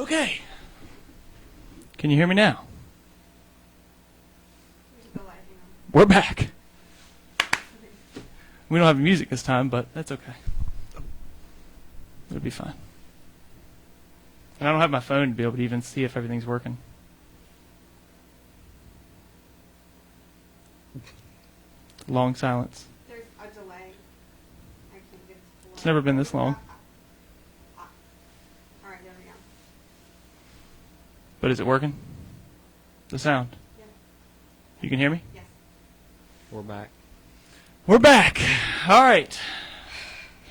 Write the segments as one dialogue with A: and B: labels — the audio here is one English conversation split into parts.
A: Okay. Can you hear me now? We're back. We don't have music this time, but that's okay. It'll be fine. And I don't have my phone to be able to even see if everything's working. Long silence.
B: There's a delay. I can't get it to pull
A: It's never been this long.
B: All right, there we go.
A: But is it working? The sound?
B: Yeah.
A: You can hear me?
B: Yes.
C: We're back.
A: We're back. All right.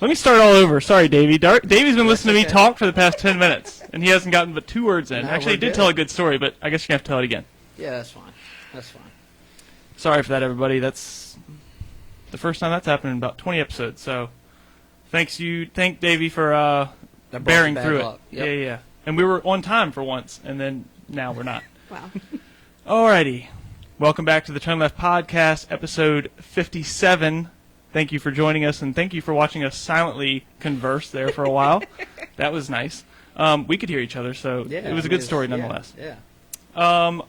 A: Let me start all over. Sorry, Davey. Davey's been listening to me talk for the past 10 minutes, and he hasn't gotten but 2 words in.
C: No,
A: Actually, he
C: we're
A: did
C: good.
A: tell a good story, but I guess you're going to have to tell it again.
C: Yeah, that's fine. That's fine.
A: Sorry for that, everybody. That's the first time that's happened in about 20 episodes. So, thank Davey for
C: That brought
A: bearing
C: the bad
A: through
C: luck.
A: it.
C: Yep.
A: Yeah. And we were on time for once, and then now we're not.
B: Wow.
A: Alrighty. Welcome back to the Turn Left Podcast, episode 57. Thank you for joining us, and thank you for watching us silently converse there for a while. That was nice. We could hear each other, so
C: Yeah,
A: it was a good story nonetheless.
C: Yeah.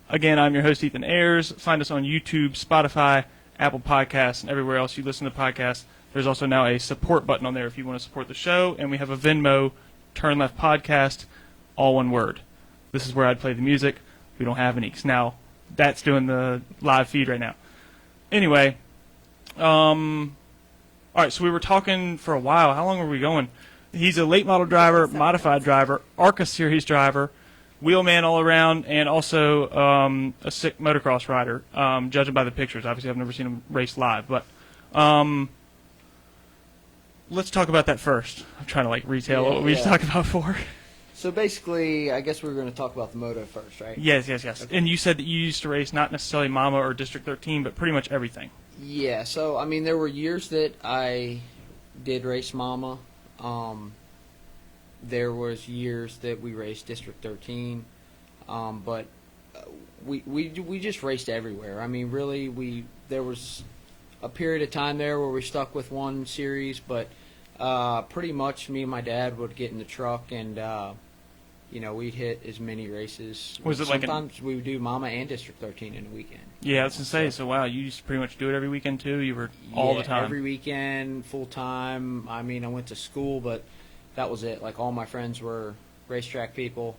A: Again, I'm your host, Ethan Ayers. Find us on YouTube, Spotify, Apple Podcasts, and everywhere else you listen to podcasts. There's also now a support button on there if you want to support the show, and we have a Venmo, Turn Left Podcast, all one word. This is where I'd play the music. We don't have any, 'cause now that's doing the live feed right now. Anyway, all right, so we were talking for a while. How long were we going? He's a late model driver, modified driver, ARCA Series driver, wheelman all around, and also a sick motocross rider, judging by the pictures. Obviously, I've never seen him race live, but let's talk about that first. I'm trying to retail what we just talked about before.
C: So basically, I guess we were going to talk about the moto first, right?
A: Yes.
C: Okay.
A: And you said that you used to race not necessarily Mama or District 13, but pretty much everything.
C: Yeah, so, I mean, there were years that I did race Mama. There was years that we raced District 13. But we just raced everywhere. I mean, really, there was a period of time there where we stuck with one series, but pretty much me and my dad would get in the truck and we'd hit as many races.
A: Was it
C: sometimes we would do Mama and District 13 in a weekend.
A: Yeah, I was going to say, so wow, you used to pretty much do it every weekend too? You were all the time?
C: Every weekend, full time. I mean, I went to school, but that was it. Like, all my friends were racetrack people.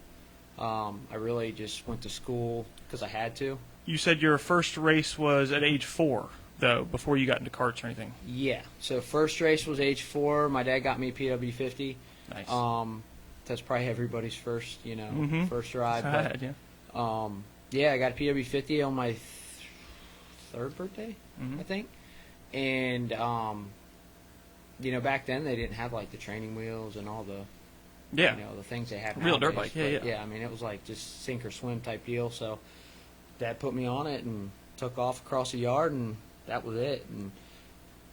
C: I really just went to school because I had to.
A: You said your first race was at age 4, though, before you got into karts or anything.
C: Yeah. So first race was age 4. My dad got me a PW50.
A: Nice.
C: That's probably everybody's first, first ride.
A: Sad, yeah.
C: Yeah, I got a PW50 on my third birthday, I think. And, back then they didn't have, the training wheels and all the, the things they have
A: Real dirt
C: nowadays.
A: bike, yeah.
C: Yeah, I mean, it was just sink or swim type deal. So Dad put me on it and took off across the yard, and that was it. And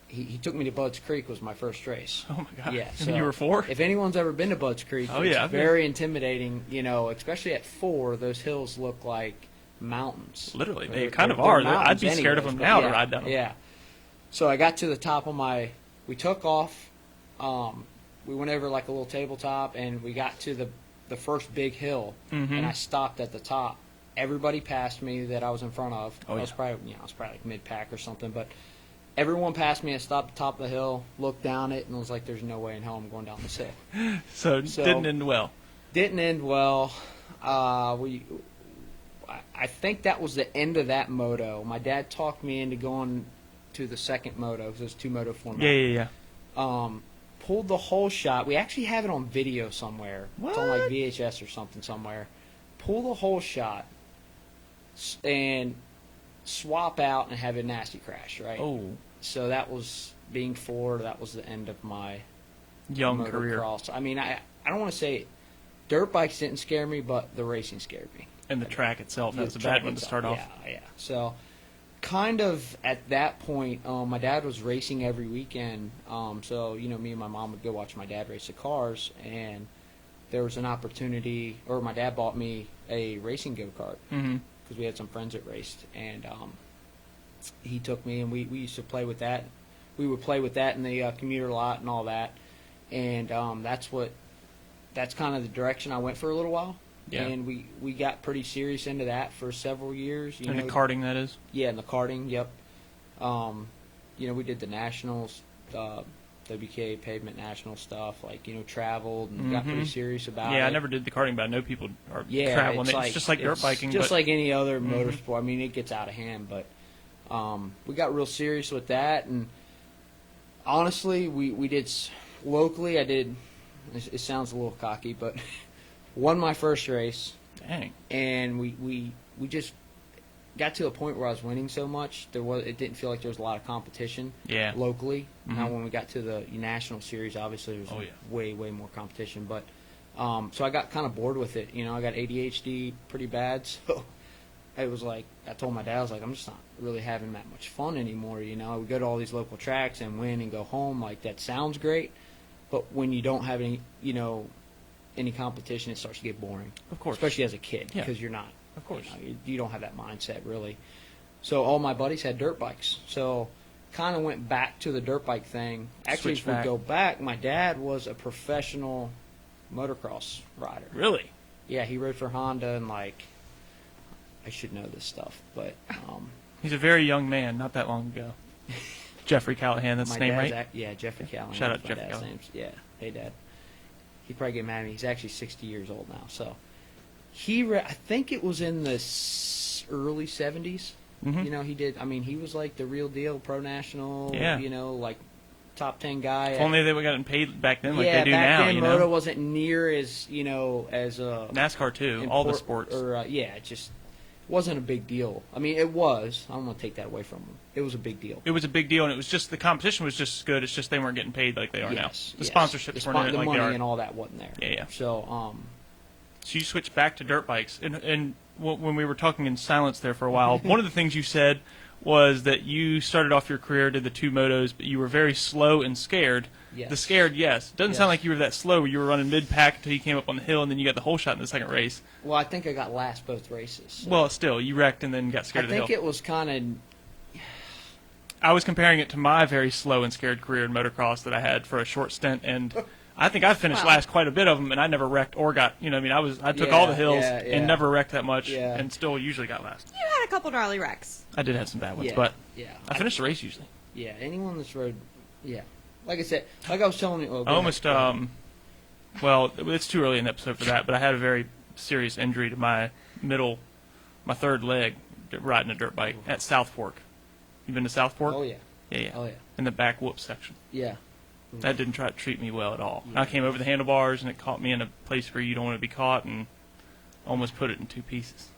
C: he took me to Budds Creek was my first race.
A: Oh, my God.
C: Yeah.
A: And
C: So
A: you were 4?
C: If anyone's ever been to Budds Creek, it's very intimidating, especially at 4, those hills look like mountains.
A: Literally. They kind of are. I'd be scared of them now to ride down them.
C: Yeah. So I got to the top of we took off, we went over a little tabletop, and we got to the first big hill, and I stopped at the top. Everybody passed me that I was in front of. I was probably mid-pack or something, but everyone passed me. I stopped at the top of the hill, looked down it, and was like, there's no way in hell I'm going down this hill.
A: So didn't end well.
C: Didn't end well. I think that was the end of that moto. My dad talked me into going to the second moto, because there's 2 moto format.
A: Yeah.
C: Pulled the whole shot. We actually have it on video somewhere.
A: What?
C: It's on VHS or something somewhere. Pull the whole shot and swap out and have a nasty crash, right?
A: Oh.
C: So that was, being 4, that was the end of my
A: Young career.
C: motocross. I mean, I don't want to say dirt bikes didn't scare me, but the racing scared me.
A: And the track itself, that's a bad one to start off.
C: Yeah. So kind of at that point, my dad was racing every weekend. So, me and my mom would go watch my dad race the cars, and there was an opportunity, or my dad bought me a racing go-kart because we had some friends that raced, and he took me, and we used to play with that. We would play with that in the commuter lot and all that, and that's what that's kind of the direction I went for a little while.
A: Yeah.
C: And we got pretty serious into that for several years.
A: And the karting, that is?
C: Yeah, and the karting, yep. We did the nationals, WK pavement national stuff, traveled and got pretty serious about it.
A: Yeah, I never did the karting, but I know people are
C: yeah,
A: traveling. It's just like dirt biking.
C: Just like any other motorsport. I mean, it gets out of hand, but we got real serious with that. And honestly, we did locally. I did. It sounds a little cocky, but won my first race.
A: Dang.
C: And we just got to a point where I was winning so much, it didn't feel like there was a lot of competition locally. Now when we got to the national series, obviously there was way more competition. But so I got kind of bored with it. I got ADHD pretty bad, so it was like I told my dad, I was like, I'm just not really having that much fun anymore. We go to all these local tracks and win and go home. Like, that sounds great, but when you don't have any competition, it starts to get boring.
A: Of course,
C: especially as a kid, because you're not.
A: Of course.
C: You don't have that mindset, really. So all my buddies had dirt bikes. So kind of went back to the dirt bike thing. Actually, if we go back, my dad was a professional motocross rider.
A: Really?
C: Yeah, he rode for Honda, and I should know this stuff, but
A: he's a very young man, not that long ago. Jeffrey Callihan, that's his name, right?
C: Yeah, Jeffrey Callihan.
A: Shout out Jeffrey Callihan.
C: Yeah, hey, Dad. He'd probably get mad at me. He's actually 60 years old now, so... I think it was in the early 70s. He did. I mean, he was like the real deal, pro national.
A: Yeah.
C: Top 10 guy.
A: If only they were getting paid back then, like they do
C: back
A: now.
C: then moto wasn't near as as
A: NASCAR too. All the sports.
C: It just wasn't a big deal. I mean, it was. I don't want to take that away from him. It was a big deal.
A: It was a big deal, and it was just the competition was just as good. It's just they weren't getting paid like they are now. The sponsorships weren't in it like
C: the
A: they
C: money
A: are.
C: and all that wasn't there.
A: Yeah.
C: So
A: So you switched back to dirt bikes, and when we were talking in silence there for a while, one of the things you said was that you started off your career, did the two motos, but you were very slow and scared.
C: Yes.
A: The scared, yes. Doesn't sound like you were that slow. You were running mid-pack until you came up on the hill, and then you got the whole shot in the second race.
C: Well, I think I got last both races. So.
A: Well, still, you wrecked and then got scared of the hill.
C: I think it was kind of...
A: I was comparing it to my very slow and scared career in motocross that I had for a short stint, and... I think I finished last quite a bit of them, and I never wrecked or got. I took all the hills and never wrecked that much, and still usually got last.
B: You had a couple gnarly wrecks.
A: I did have some bad ones, but I finished the race usually.
C: Yeah, anyone that's rode, like I said, like I was telling you.
A: I almost well, it's too early in the episode for that, but I had a very serious injury to my third leg riding a dirt bike at South Fork. You been to South Fork?
C: Oh yeah.
A: Yeah.
C: Oh yeah.
A: In the back whoop section.
C: Yeah.
A: That didn't try to treat me well at all. Yeah. I came over the handlebars, and it caught me in a place where you don't want to be caught, and almost put it in two pieces.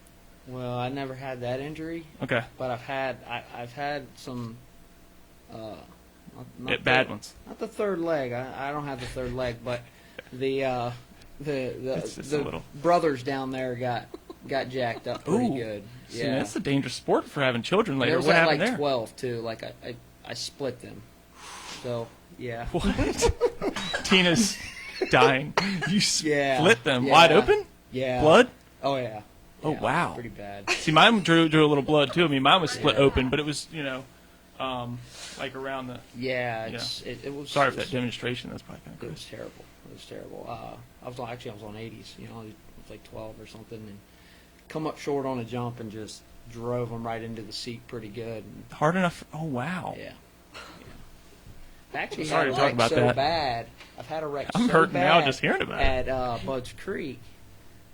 C: Well, I never had that injury.
A: Okay.
C: But I've had some
A: bad ones.
C: Not the third leg. I don't have the third leg, but the brothers down there got jacked up pretty good. Yeah.
A: See, that's a dangerous sport for having children later.
C: There was
A: what happened
C: like
A: there?
C: 12 too. Like I split them. So. Yeah.
A: What? Tina's dying. You split them wide open?
C: Yeah.
A: Blood?
C: Oh yeah.
A: Oh wow.
C: Pretty bad.
A: See, mine drew a little blood too. I mean, mine was split open, but it was like around the.
C: Yeah. It was.
A: Sorry for that demonstration. That's probably kind of gross.
C: It was terrible. I was on 80s. I was like 12 or something, and come up short on a jump and just drove them right into the seat pretty good.
A: Hard enough. Oh wow.
C: Yeah. Actually,
A: sorry to talk about
C: so
A: that.
C: Bad. I've had a wreck
A: I'm
C: so
A: hurting
C: bad
A: now just hearing about it.
C: At Bud's Creek.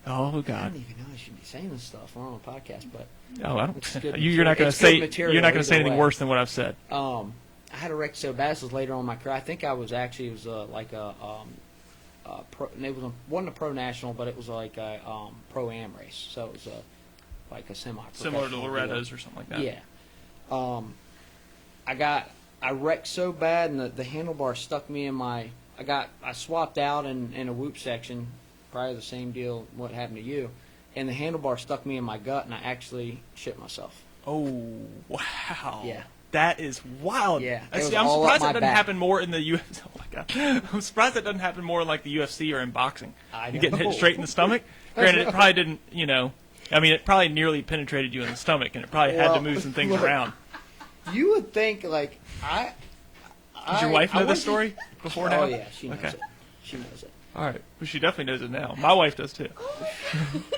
A: Oh God!
C: I don't even know I should be saying this stuff. We're on a podcast, but
A: I don't. You're not going to say. You're not going to say anything worse than what I've said.
C: I had a wreck so bad. This was later on in my career. I think I was actually like a pro. It wasn't a pro national, but it was like a pro am race. So it was like a semi.
A: Similar to Loretta's or something like that.
C: Yeah. I wrecked so bad, and the handlebar stuck me in my. I swapped out in a whoop section, probably the same deal what happened to you, and the handlebar stuck me in my gut, and I actually shit myself.
A: Oh wow!
C: Yeah,
A: that is wild.
C: Yeah,
A: I'm surprised that doesn't happen more in the UFC. Oh my God, I'm surprised that doesn't happen more in like the UFC or in boxing. You getting hit straight in the stomach. Granted, it probably didn't. I mean, it probably nearly penetrated you in the stomach, and it probably had to move some things around.
C: You would think, like,
A: Did your wife know this story before now?
C: Oh, yeah, she knows it. She knows it.
A: All right. Well, she definitely knows it now. My wife does too.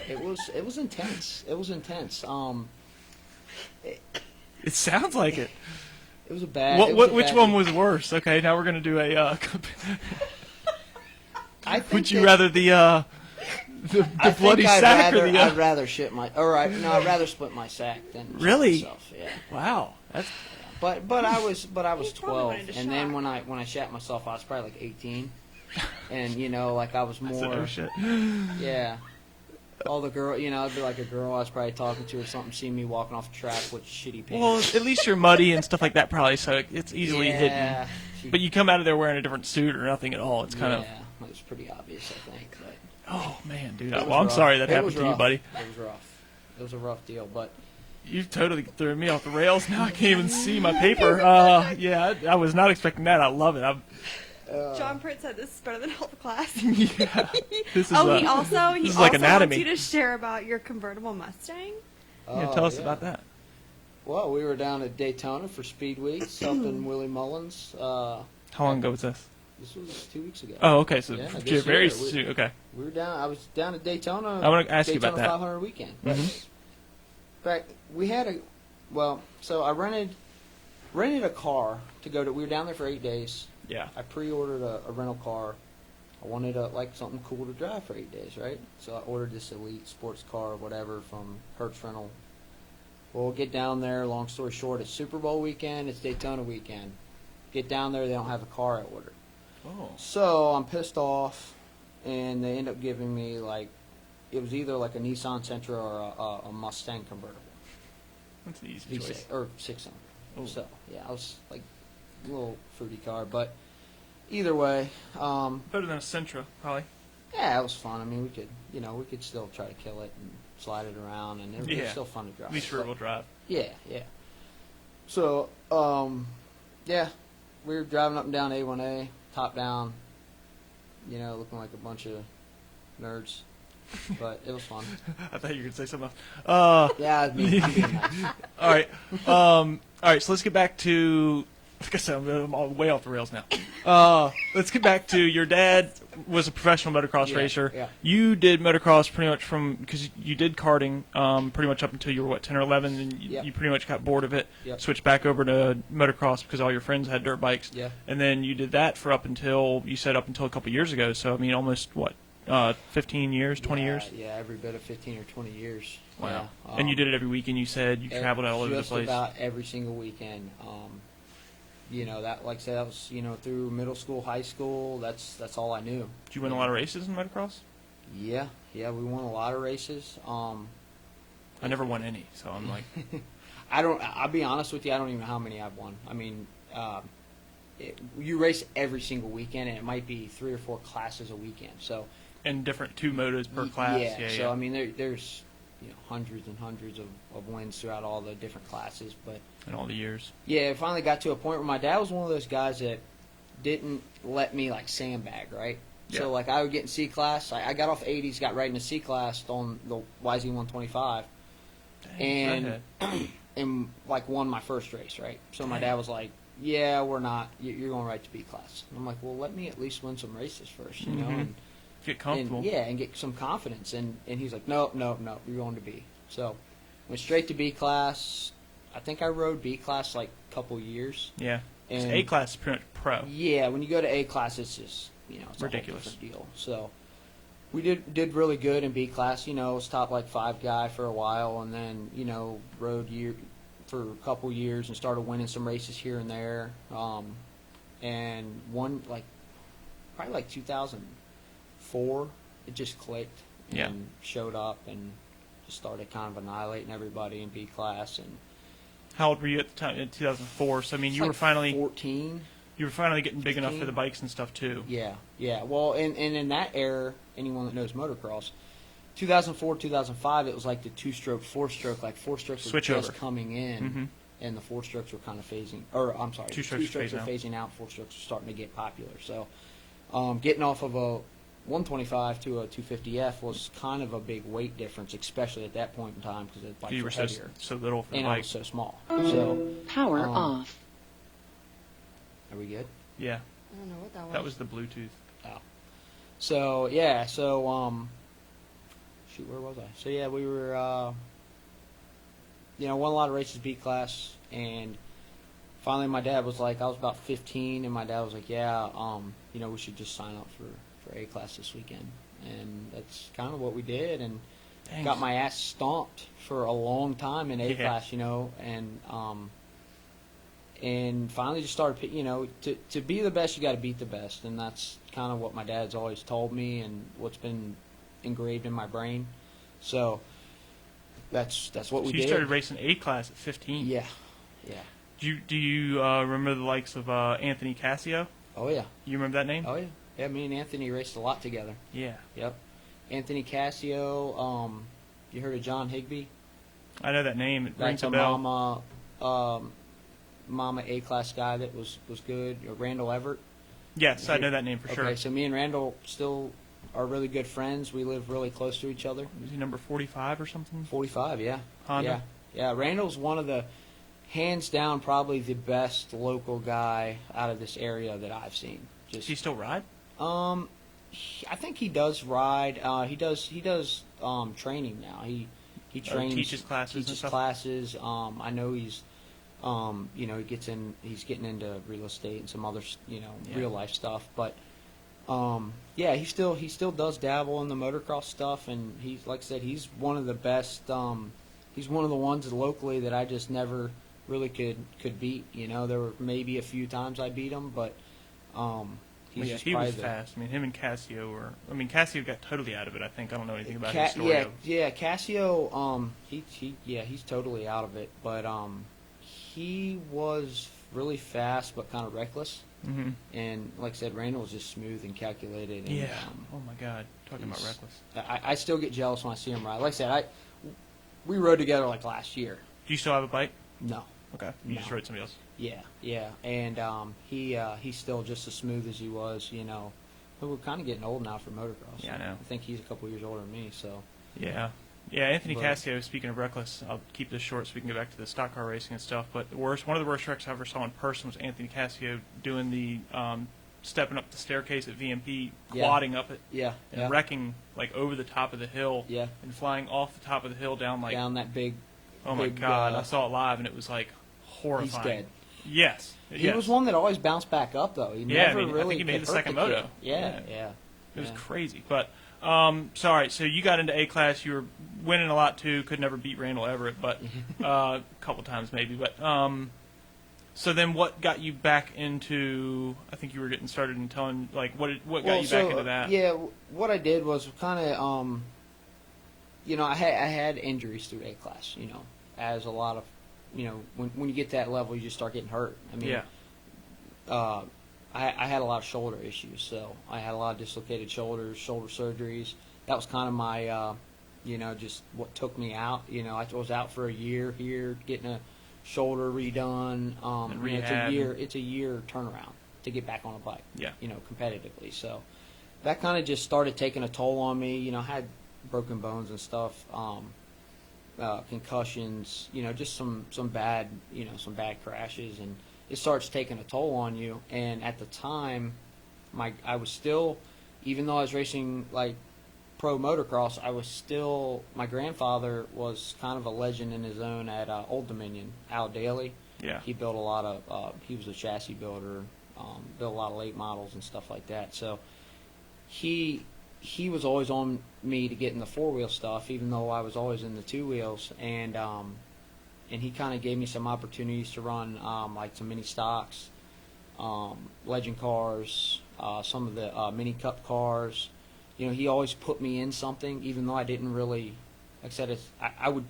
C: It was intense. It was intense.
A: It sounds like it.
C: It was a bad.
A: Which one was worse? Okay, now we're gonna do a.
C: I think
A: would you rather the bloody sack or the?
C: I'd rather shit my. All right, no, I'd rather split my sack than shit
A: Really?
C: myself. Yeah.
A: Wow, that's.
C: But I was
B: He probably
C: 12,
B: went into
C: and then
B: shock.
C: when I shat myself, I was probably like 18, and like I was more.
A: Oh shit.
C: Yeah. All the girl, I'd be like a girl I was probably talking to or something, see me walking off the track with shitty pants.
A: Well, at least you're muddy and stuff like that, probably, so it's easily hidden.
C: Yeah.
A: But you come out of there wearing a different suit or nothing at all. It's kind of.
C: Yeah, it was pretty obvious, I think. But
A: Oh man, dude.
C: it was
A: Well, I'm
C: rough.
A: sorry that
C: It
A: happened
C: was
A: to you,
C: rough.
A: buddy.
C: It was rough. It was a rough deal, but
A: You've totally threw me off the rails. Now I can't even see my paper. Yeah, I was not expecting that. I love it.
B: John Pritt said this is better than health class.
A: Yeah. This is.
B: He
A: this
B: also
A: is like anatomy.
B: wants you to share about your convertible Mustang.
A: Yeah, tell us about that.
C: Well, we were down at Daytona for Speed Weeks, helping Willie Mullins.
A: How long ago was this?
C: This was 2 weeks ago.
A: Oh, okay. So
C: Yeah,
A: you're
C: this
A: very
C: year,
A: soon. Okay.
C: We were down. I was down at Daytona.
A: I wanna ask you about
C: Daytona
A: that.
C: 500 weekend. But
A: Mhm.
C: in fact, we had a. Well, so I rented a car to go to. We were down there for 8 days.
A: Yeah.
C: I pre-ordered a rental car. I wanted something cool to drive for 8 days, right? So I ordered this elite sports car or whatever from Hertz Rental. We'll get down there. Long story short, it's Super Bowl weekend. It's Daytona weekend. Get down there, they don't have a car I ordered.
A: Oh.
C: So I'm pissed off, and they end up giving me it was either like a Nissan Sentra or a Mustang convertible,
A: That's an easy
C: V6
A: choice.
C: or 600.
A: Oh.
C: So yeah, I was like a little fruity car, but either way,
A: Better than a Sentra, probably.
C: yeah, it was fun. I mean, we could still try to kill it and slide it around, and it was
A: Yeah.
C: still fun to drive.
A: At least rear-wheel drive.
C: Yeah, yeah. So, yeah, we were driving up and down A1A, top down, looking like a bunch of nerds, but it was fun.
A: I thought you were gonna say something else.
C: Yeah, I'm being nice.
A: All right. All right. So let's get back to. Like I said, I'm all way off the rails now. Let's get back to your dad was a professional motocross
C: Yeah,
A: racer.
C: yeah.
A: You did motocross pretty much because you did karting pretty much up until you were 10 or 11, and
C: Yep.
A: you pretty much got bored of it.
C: Yep.
A: Switched back over to motocross because all your friends had dirt bikes.
C: Yeah.
A: And then you did that for up until a couple years ago. So I mean, almost 15 years, 20 years.
C: Yeah, every bit of 15 or 20 years.
A: Wow.
C: Yeah,
A: And you did it every weekend. You said you traveled all over the
C: just
A: place.
C: about every single weekend. That, like I said, that was through middle school, high school. That's all I knew.
A: Did you win a lot of races in motocross?
C: Yeah, we won a lot of races.
A: I never won any, so I'm like,
C: I'll be honest with you, I don't even know how many I've won. I mean, you race every single weekend, and it might be 3 or 4 classes a weekend. So,
A: and different 2 motos per class.
C: Yeah.
A: Yeah.
C: So I mean, there's hundreds and hundreds of wins throughout all the different classes. But
A: in all the years.
C: yeah, it finally got to a point where my dad was one of those guys that didn't let me sandbag, right?
A: Yeah.
C: So I would get in C class. I got off 80s, got right into C class on the YZ125. And and won my first race, right? So my dad was like, "Yeah, we're not. You're going right to B class." And I'm like, "Well, let me at least win some races first, you know." And,
A: get comfortable.
C: and get some confidence. And he's like, "No, you're going to B." So went straight to B class. I think I rode B class a couple years.
A: Yeah.
C: And
A: A class is pretty much pro.
C: yeah, when you go to A class, it's just it's
A: ridiculous.
C: a whole different deal. So we did really good in B class. Was top 5 guy for a while, and then rode for a couple years and started winning some races here and there. And won probably 2004. It just clicked and showed up and just started kind of annihilating everybody in B class. And
A: How old were you at the time in 2004? So I mean, you were finally
C: 14.
A: You were finally getting big enough
C: 15.
A: for the bikes and stuff too.
C: Yeah. Well, and in that era, anyone that knows motocross, 2004, 2005, it was like the 2-stroke, 4-stroke. 4-strokes were
A: Switch
C: just
A: over.
C: coming in,
A: Mhm.
C: and the 4-strokes were kind of phasing. Or I'm sorry,
A: 2-strokes
C: were phasing out. 4-strokes were starting to get popular. So, getting off of a 125 to a 250F was kind of a big weight difference, especially at that point in time because the bikes
A: You
C: were
A: were
C: heavier,
A: so little for the
C: and I
A: bike.
C: was so small. So,
D: Power off.
C: are we good?
A: Yeah,
B: I don't know what that was.
A: that was the Bluetooth.
C: Oh. So shoot, where was I? So yeah, we were won a lot of races B class, and finally my dad was like, I was about 15, and my dad was like, yeah, we should just sign up for A class this weekend, and that's kind of what we did, and
A: Thanks.
C: got my ass stomped for a long time in A class, and finally just started, to be the best, you got to beat the best, and that's kind of what my dad's always told me, and what's been engraved in my brain. So that's what we did.
A: You started racing A class at 15.
C: Yeah.
A: Do you remember the likes of Anthony Cassio?
C: Oh yeah.
A: You remember that name?
C: Oh yeah. Yeah, me and Anthony raced a lot together.
A: Yeah.
C: Yep. Anthony Cassio. You heard of John Higby?
A: I know that name. It rings
C: That's
A: a bell.
C: Mama A class guy that was good. Randall Everett.
A: Yes, I know that name for sure.
C: Okay, so me and Randall still are really good friends. We live really close to each other.
A: Was he number 45 or something?
C: 45, yeah.
A: Honda?
C: Yeah. Randall's one of the, hands down, probably the best local guy out of this area that I've seen.
A: Does he still ride?
C: I think he does ride. He does training now. He trains.
A: Teaches classes and
C: Teaches
A: stuff?
C: classes. I know he's he's getting into real estate and some other real life stuff. But he still does dabble in the motocross stuff, and he's, like I said, he's one of the best. He's one of the ones locally that I just never really could beat. There were maybe a few times I beat him, but
A: he was fast. I mean, him and Cassio were. I mean, Cassio got totally out of it. I think I don't know anything about his story.
C: Yeah. Cassio. He's totally out of it. But he was really fast, but kind of reckless.
A: Mm-hmm.
C: And like I said, Randall was just smooth and calculated. And,
A: oh my God, talking about reckless.
C: I still get jealous when I see him ride. Like I said, we rode together like last year.
A: Do you still have a bike?
C: No.
A: Okay. You just rode somebody else.
C: Yeah. And he's still just as smooth as he was. But we're kind of getting old now for motocross.
A: Yeah, I know.
C: I think he's a couple years older than me. So.
A: Yeah. Yeah, Anthony Cassio, speaking of reckless, I'll keep this short so we can go back to the stock car racing and stuff, but one of the worst wrecks I ever saw in person was Anthony Cassio doing the stepping up the staircase at VMP, quadding up it, and wrecking like over the top of the hill, and flying off the top of the hill down that
C: big.
A: Oh my God! I saw it live and it was like horrifying.
C: He's dead.
A: Yes,
C: he was one that always bounced back up though. He never really.
A: I think he made the second moto.
C: Yeah.
A: It was crazy, but. So you got into A class. You were winning a lot too. Could never beat Randall Everett, but a couple times maybe. But so then, what got you back into? I think you were getting started in telling what got you back into that?
C: What I did was kind of I had injuries through A class. As a lot of when you get to that level, you just start getting hurt. I mean, I had a lot of shoulder issues, so I had a lot of dislocated shoulders, shoulder surgeries. That was kind of my, just what took me out. I was out for a year here, getting a shoulder redone. It's a year turnaround to get back on a bike. Competitively. So that kind of just started taking a toll on me. I had broken bones and stuff, concussions. Just some bad crashes, and it starts taking a toll on you. And at the time, I was still, even though I was racing like pro motocross, my grandfather was kind of a legend in his own at Old Dominion, Al Daly.
A: Yeah.
C: He built a lot of, he was a chassis builder, built a lot of late models and stuff like that. So he was always on me to get in the four-wheel stuff, even though I was always in the two wheels. And he kind of gave me some opportunities to run like some mini stocks, legend cars, some of the mini cup cars. He always put me in something, even though I didn't really. Like I said,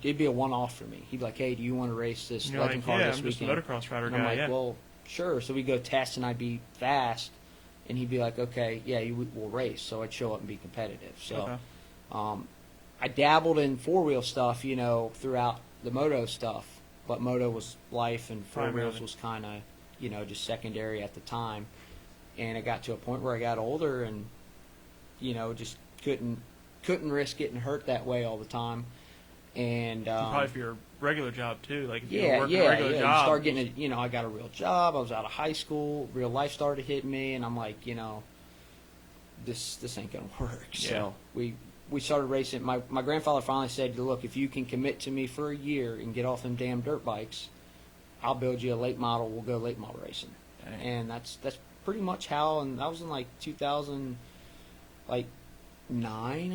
C: it'd be a one-off for me. He'd be like, "Hey, do you want to race this legend car this weekend?"
A: I'm just a motocross rider
C: and
A: guy.
C: I'm like, "Well, sure." So we go test, and I'd be fast, and he'd be like, "Okay, yeah, we'll race." So I'd show up and be competitive. So I dabbled in four-wheel stuff, throughout the moto stuff. But moto was life, and four wheels was kind of, just secondary at the time. And it got to a point where I got older, and just couldn't risk getting hurt that way all the time. And
A: probably for your regular job too, like if you
C: a
A: regular job,
C: you start getting I got a real job. I was out of high school. Real life started hitting me, and I'm like, this ain't gonna work. So we started racing. My grandfather finally said, look, if you can commit to me for a year and get off them damn dirt bikes, I'll build you a late model. We'll go late model racing.
A: Dang.
C: And that's pretty much how. And that was in like 2009,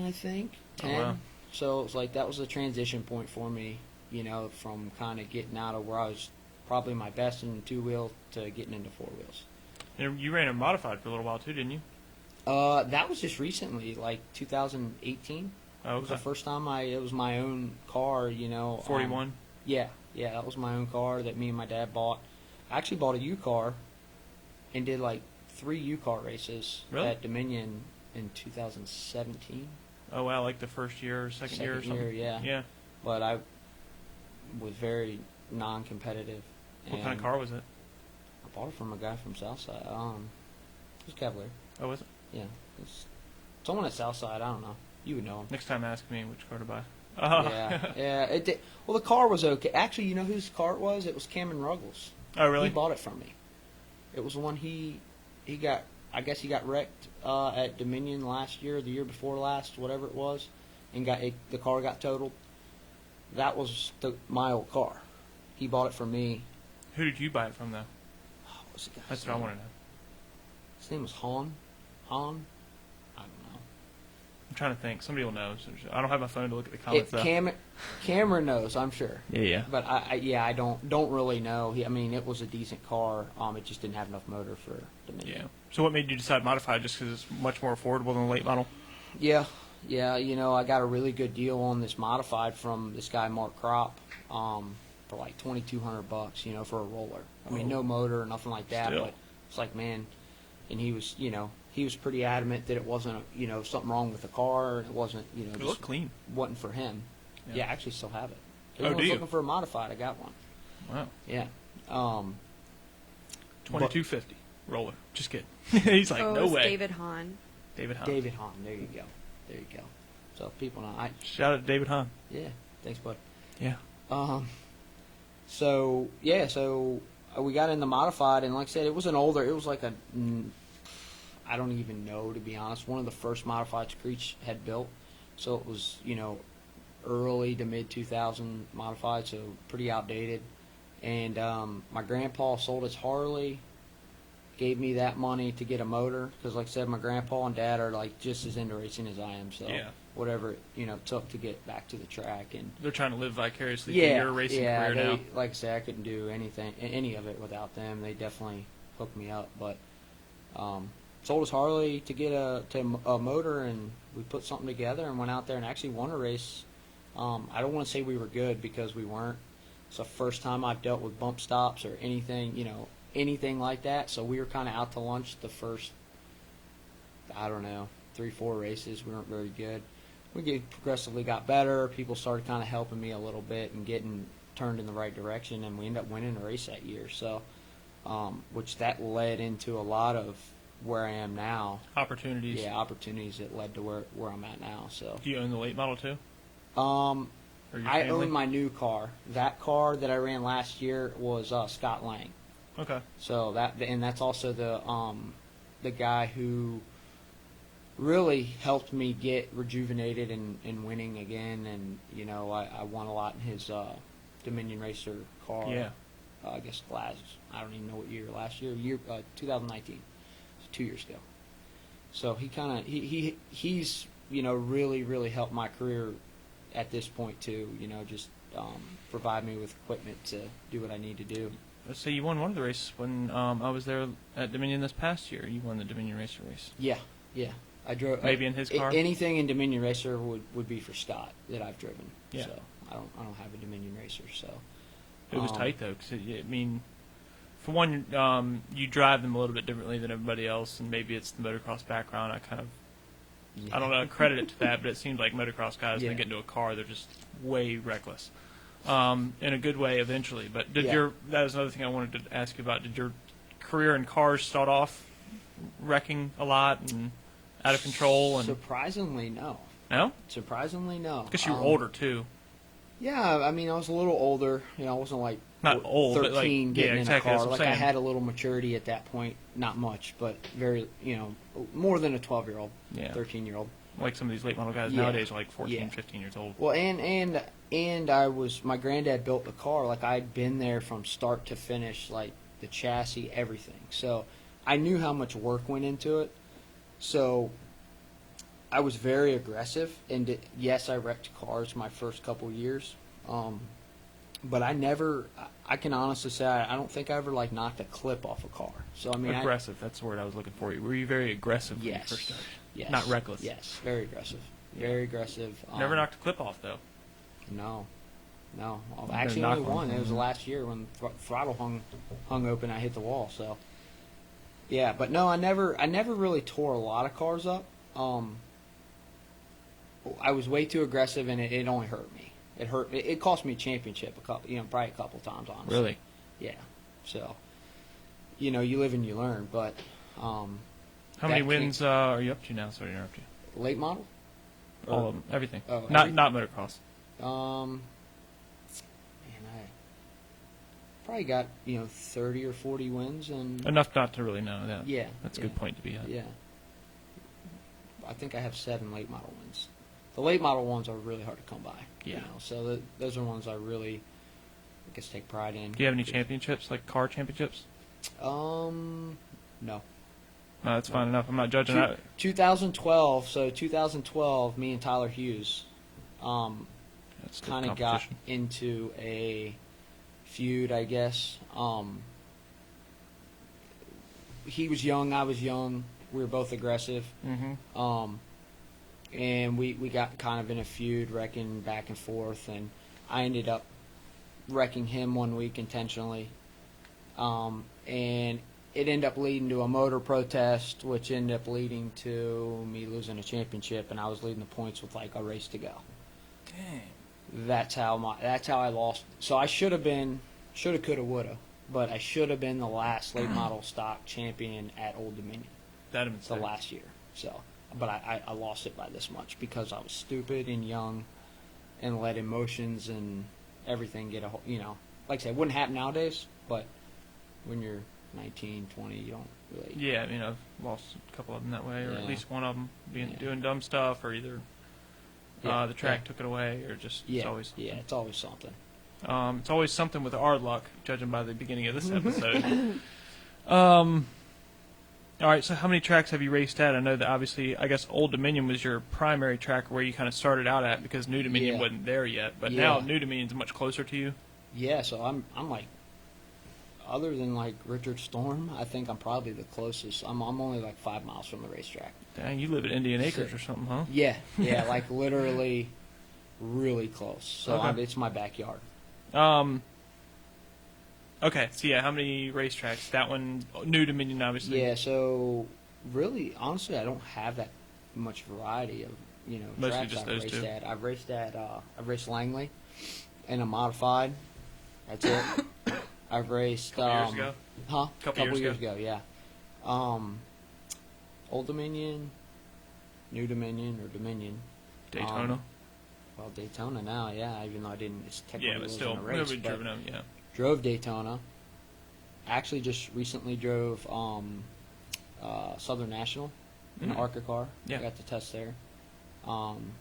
C: I think, 10.
A: Oh, wow.
C: So it was like that was a transition point for me, you know, from kind of getting out of where I was probably my best in 2-wheel to getting into 4-wheels.
A: And you ran a modified for a little while too, didn't you?
C: That was just recently, like 2018.
A: Oh, okay.
C: It was the first time it was my own car, you know.
A: 41.
C: Yeah, that was my own car that me and my dad bought. I actually bought a U car and did like 3 U car races at Dominion in 2017.
A: Oh wow, like the first year or second year or something.
C: Yeah.
A: Yeah.
C: But I was very non-competitive.
A: What kind of car was it?
C: I bought it from a guy from Southside. It was a Cavalier.
A: Oh, was it?
C: Yeah. It's someone at Southside. I don't know. You would know him.
A: Next time, ask me which car to buy.
C: Yeah. It did. Well, the car was okay. Actually, you know whose car it was? It was Cameron Ruggles.
A: Oh, really?
C: He bought it from me. It was the one he got. I guess he got wrecked at Dominion last year, the year before last, whatever it was, and the car got totaled. That was my old car. He bought it from me.
A: Who did you buy it from, though?
C: What was the guy's
A: That's what I
C: name?
A: want to know.
C: His name was Han. I don't know.
A: I'm trying to think. Somebody will know. So I don't have my phone to look at the comments, though.
C: Cameron knows, I'm sure.
A: Yeah.
C: But I don't really know. I mean, it was a decent car. It just didn't have enough motor for Dominion.
A: Yeah. So what made you decide modified? Just because it's much more affordable than the late model?
C: Yeah. You know, I got a really good deal on this modified from this guy Mark Kropp for like $2,200. You know, for a roller. I mean, no motor, nothing like that.
A: Still.
C: But it's like, man, and he was pretty adamant that it wasn't something wrong with the car. It wasn't
A: It
C: just
A: looked clean.
C: wasn't for him. Yeah, I actually still have it. If
A: Oh, do
C: anyone's
A: you?
C: looking for a modified, I got one.
A: Wow.
C: Yeah.
A: 2250 roller. Just kidding. He's like,
B: Oh,
A: no
B: it was
A: way.
B: David Hahn.
A: David Hahn.
C: David Hahn. There you go. So people know.
A: Shout out to David Hahn.
C: Yeah. Thanks, bud.
A: Yeah.
C: So we got in the modified, and like I said, it was like a, I don't even know, to be honest, one of the first modifieds Creech had built. So it was, early to mid 2000 modified, so pretty outdated. And my grandpa sold his Harley, gave me that money to get a motor, because like I said, my grandpa and dad are like just as into racing as I am. So whatever it took to get back to the track, and
A: They're trying to live vicariously through your racing career now.
C: Like I said, I couldn't do any of it without them. They definitely hooked me up. But sold his Harley to get a motor, and we put something together and went out there and actually won a race. I don't want to say we were good, because we weren't. It's the first time I've dealt with bump stops or anything, anything like that. So we were kind of out to lunch the first, 3-4 races. We weren't very good. We progressively got better. People started kind of helping me a little bit and getting turned in the right direction, and we ended up winning a race that year. So, which that led into a lot of where I am now.
A: Opportunities.
C: Yeah, opportunities that led to where I'm at now. So.
A: Do you own the late model too?
C: I own my new car. That car that I ran last year was Scott Lang.
A: Okay.
C: So that's also the guy who really helped me get rejuvenated and winning again. And I won a lot in his Dominion Racer car.
A: Yeah.
C: I guess I don't even know what year. Last year, 2019, so 2 years ago. So he's really helped my career at this point too. Just provide me with equipment to do what I need to do.
A: Let's say you won one of the races when I was there at Dominion this past year. You won the Dominion Racer race.
C: Yeah. I drove
A: maybe in his car.
C: Anything in Dominion Racer would be for Scott that I've driven.
A: Yeah.
C: So I don't have a Dominion Racer. So
A: it was tight though, because for one, you drive them a little bit differently than everybody else, and maybe it's the motocross background. I don't know, credit it to that, but it seems like motocross guys, when they get into a car, they're just way reckless. In a good way eventually. But that was another thing I wanted to ask you about. Did your career in cars start off wrecking a lot and out of control? And
C: surprisingly, no.
A: No?
C: Surprisingly, no.
A: Because you were older, too.
C: Yeah, I was a little older. I wasn't like
A: Not old,
C: 13
A: but like,
C: getting
A: yeah,
C: in
A: exactly,
C: a
A: that's
C: car.
A: what
C: Like
A: I'm
C: I
A: saying.
C: had a little maturity at that point, not much, but very, more than a 12-year-old,
A: Yeah.
C: 13-year-old.
A: Like some of these late model guys
C: Yeah.
A: nowadays are like 14,
C: Yeah.
A: 15 years old.
C: Well, and I was, my granddad built the car. Like I'd been there from start to finish, like the chassis, everything. So I knew how much work went into it. So I was very aggressive, and yes, I wrecked cars my first couple years. But I can honestly say I don't think I ever like knocked a clip off a car. So I mean,
A: Aggressive, that's the word I was looking for. Were you very aggressive when you
C: Yes.
A: first started?
C: Yes.
A: Not reckless.
C: Yes, very aggressive.
A: Yeah.
C: Very aggressive.
A: Never knocked a clip off, though.
C: No. Well,
A: Better
C: actually,
A: knock
C: only
A: one.
C: one. It was the last year when throttle hung open. I hit the wall. So, yeah, but no, I never really tore a lot of cars up. I was way too aggressive, and it only hurt me. It hurt. It cost me a championship probably a couple times, honestly.
A: Really?
C: Yeah. So, you live and you learn. But
A: How many wins are you up to now? Sorry to interrupt you.
C: late model?
A: All of them, everything.
C: Oh,
A: not
C: everything?
A: not motocross.
C: Man, I probably got 30 or 40 wins, and
A: Enough not to really know that.
C: yeah,
A: That's a
C: yeah,
A: good point to be at.
C: Yeah, I think I have 7 late model wins. The late model ones are really hard to come by.
A: Yeah.
C: So those are ones I really, I guess, take pride in.
A: Do you have any championships, like car championships?
C: No.
A: No, that's fine enough. I'm not judging that.
C: 2012. So 2012, me and Tyler Hughes,
A: That's good
C: kind of got
A: competition.
C: into a feud, I guess. He was young, I was young. We were both aggressive.
A: Mm-hmm.
C: And we got kind of in a feud, wrecking back and forth, and I ended up wrecking him one week intentionally. And it ended up leading to a motor protest, which ended up leading to me losing a championship, and I was leading the points with like a race to go.
A: Dang.
C: That's how I lost. So I should have been, coulda, woulda, but I should have been the last late model stock champion at Old Dominion.
A: That'd have
C: The
A: been sick.
C: last year. So, but I lost it by this much because I was stupid and young, and let emotions and everything get like I said, it wouldn't happen nowadays, but when you're 19, 20, you don't really.
A: Yeah, I mean, I've lost a couple of them that way, or at
C: Yeah.
A: least one of them
C: Yeah.
A: doing dumb stuff, or either
C: Yeah,
A: the track
C: yeah.
A: took it away, or just
C: Yeah,
A: it's always something.
C: yeah, it's always something.
A: It's always something with our luck, judging by the beginning of this episode. All right, so how many tracks have you raced at? I know that obviously, I guess Old Dominion was your primary track where you kind of started out at because New Dominion
C: Yeah.
A: wasn't there yet, but
C: Yeah.
A: now New Dominion's much closer to you.
C: Yeah, so I'm like, other than like Richard Storm, I think I'm probably the closest. I'm only like 5 miles from the racetrack.
A: Dang, you live at Indian Acres or something, huh?
C: Yeah, like literally, really close. So
A: Okay.
C: it's my backyard.
A: Okay, so yeah, how many racetracks? That one, New Dominion, obviously.
C: Yeah, so really, honestly, I don't have that much variety of
A: Mostly
C: tracks
A: just
C: I've
A: those
C: raced
A: two.
C: at. I've raced Langley in a modified. That's it. I've raced
A: Couple years ago?
C: Huh?
A: Couple years
C: ago, yeah. Old Dominion, New Dominion, or Dominion.
A: Daytona.
C: Well, Daytona now, yeah. Even though I didn't, it's technically
A: Yeah, but
C: wasn't
A: still,
C: a race.
A: nobody
C: but
A: driven them, yeah.
C: drove Daytona. Actually, just recently drove Southern National in an
A: Mm.
C: ARCA car.
A: Yeah.
C: I got to test there. Man,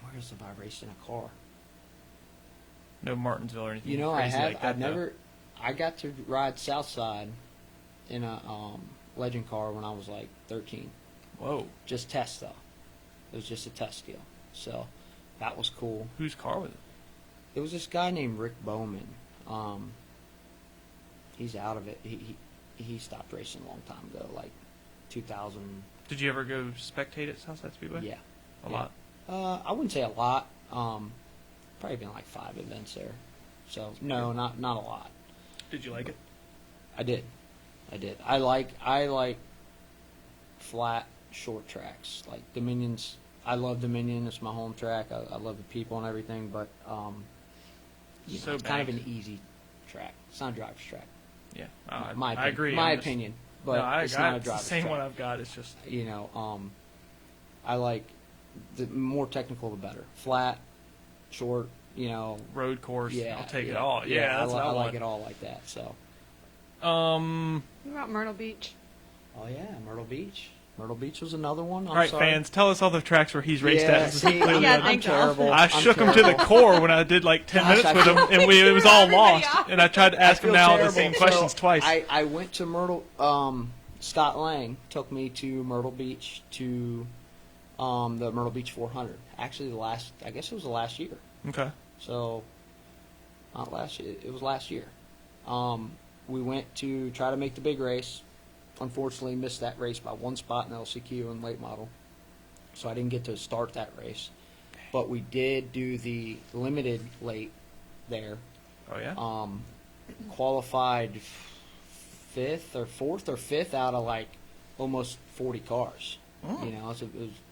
C: where else have I raced in a car?
A: No Martinsville or anything.
C: You know,
A: crazy like that,
C: I've never. I got to ride Southside in a Legend car when I was like 13.
A: though. Whoa.
C: Just test though. It was just a test deal. So that was cool.
A: Whose car was it?
C: It was this guy named Rick Bowman. He's out of it. He stopped racing a long time ago, like 2000.
A: Did you ever go spectate at Southside Speedway?
C: Yeah.
A: A
C: Yeah.
A: lot.
C: I wouldn't say a lot. Probably been like 5 events there. So no, not a lot.
A: Did you like it?
C: I did. I like flat, short tracks. Like Dominion's. I love Dominion. It's my home track. I love the people and everything. But
A: So
C: it's kind of
A: banked.
C: an easy track. It's not a driver's track.
A: Yeah.
C: My
A: I agree.
C: My
A: I'm just-
C: opinion. But
A: no,
C: it's not a
A: it's the
C: driver's
A: same
C: track.
A: one I've got. It's just
C: I like the more technical the better. Flat, short,
A: road course.
C: Yeah,
A: I'll take it all. Yeah, that's what I
C: like
A: want.
C: it all like that. So.
B: What about Myrtle Beach?
C: Oh yeah, Myrtle Beach. Myrtle Beach was another one.
A: All right, fans, tell us all the tracks where he's raced at.
C: See,
B: Yeah,
C: I'm
B: thank y'all.
C: terrible.
A: I shook him to the core when I did like 10 minutes with him, and it was all lost. And I tried to ask him now the same questions twice.
C: I went to Myrtle. Scott Lang took me to Myrtle Beach to the Myrtle Beach 400. Actually, I guess it was the last year.
A: Okay.
C: So, not last year. It was last year. We went to try to make the big race. Unfortunately, missed that race by one spot in LCQ and late model, so I didn't get to start that race. But we did do the limited late there.
A: Oh yeah.
C: Qualified fourth or fifth out of like almost 40 cars.
A: Oh.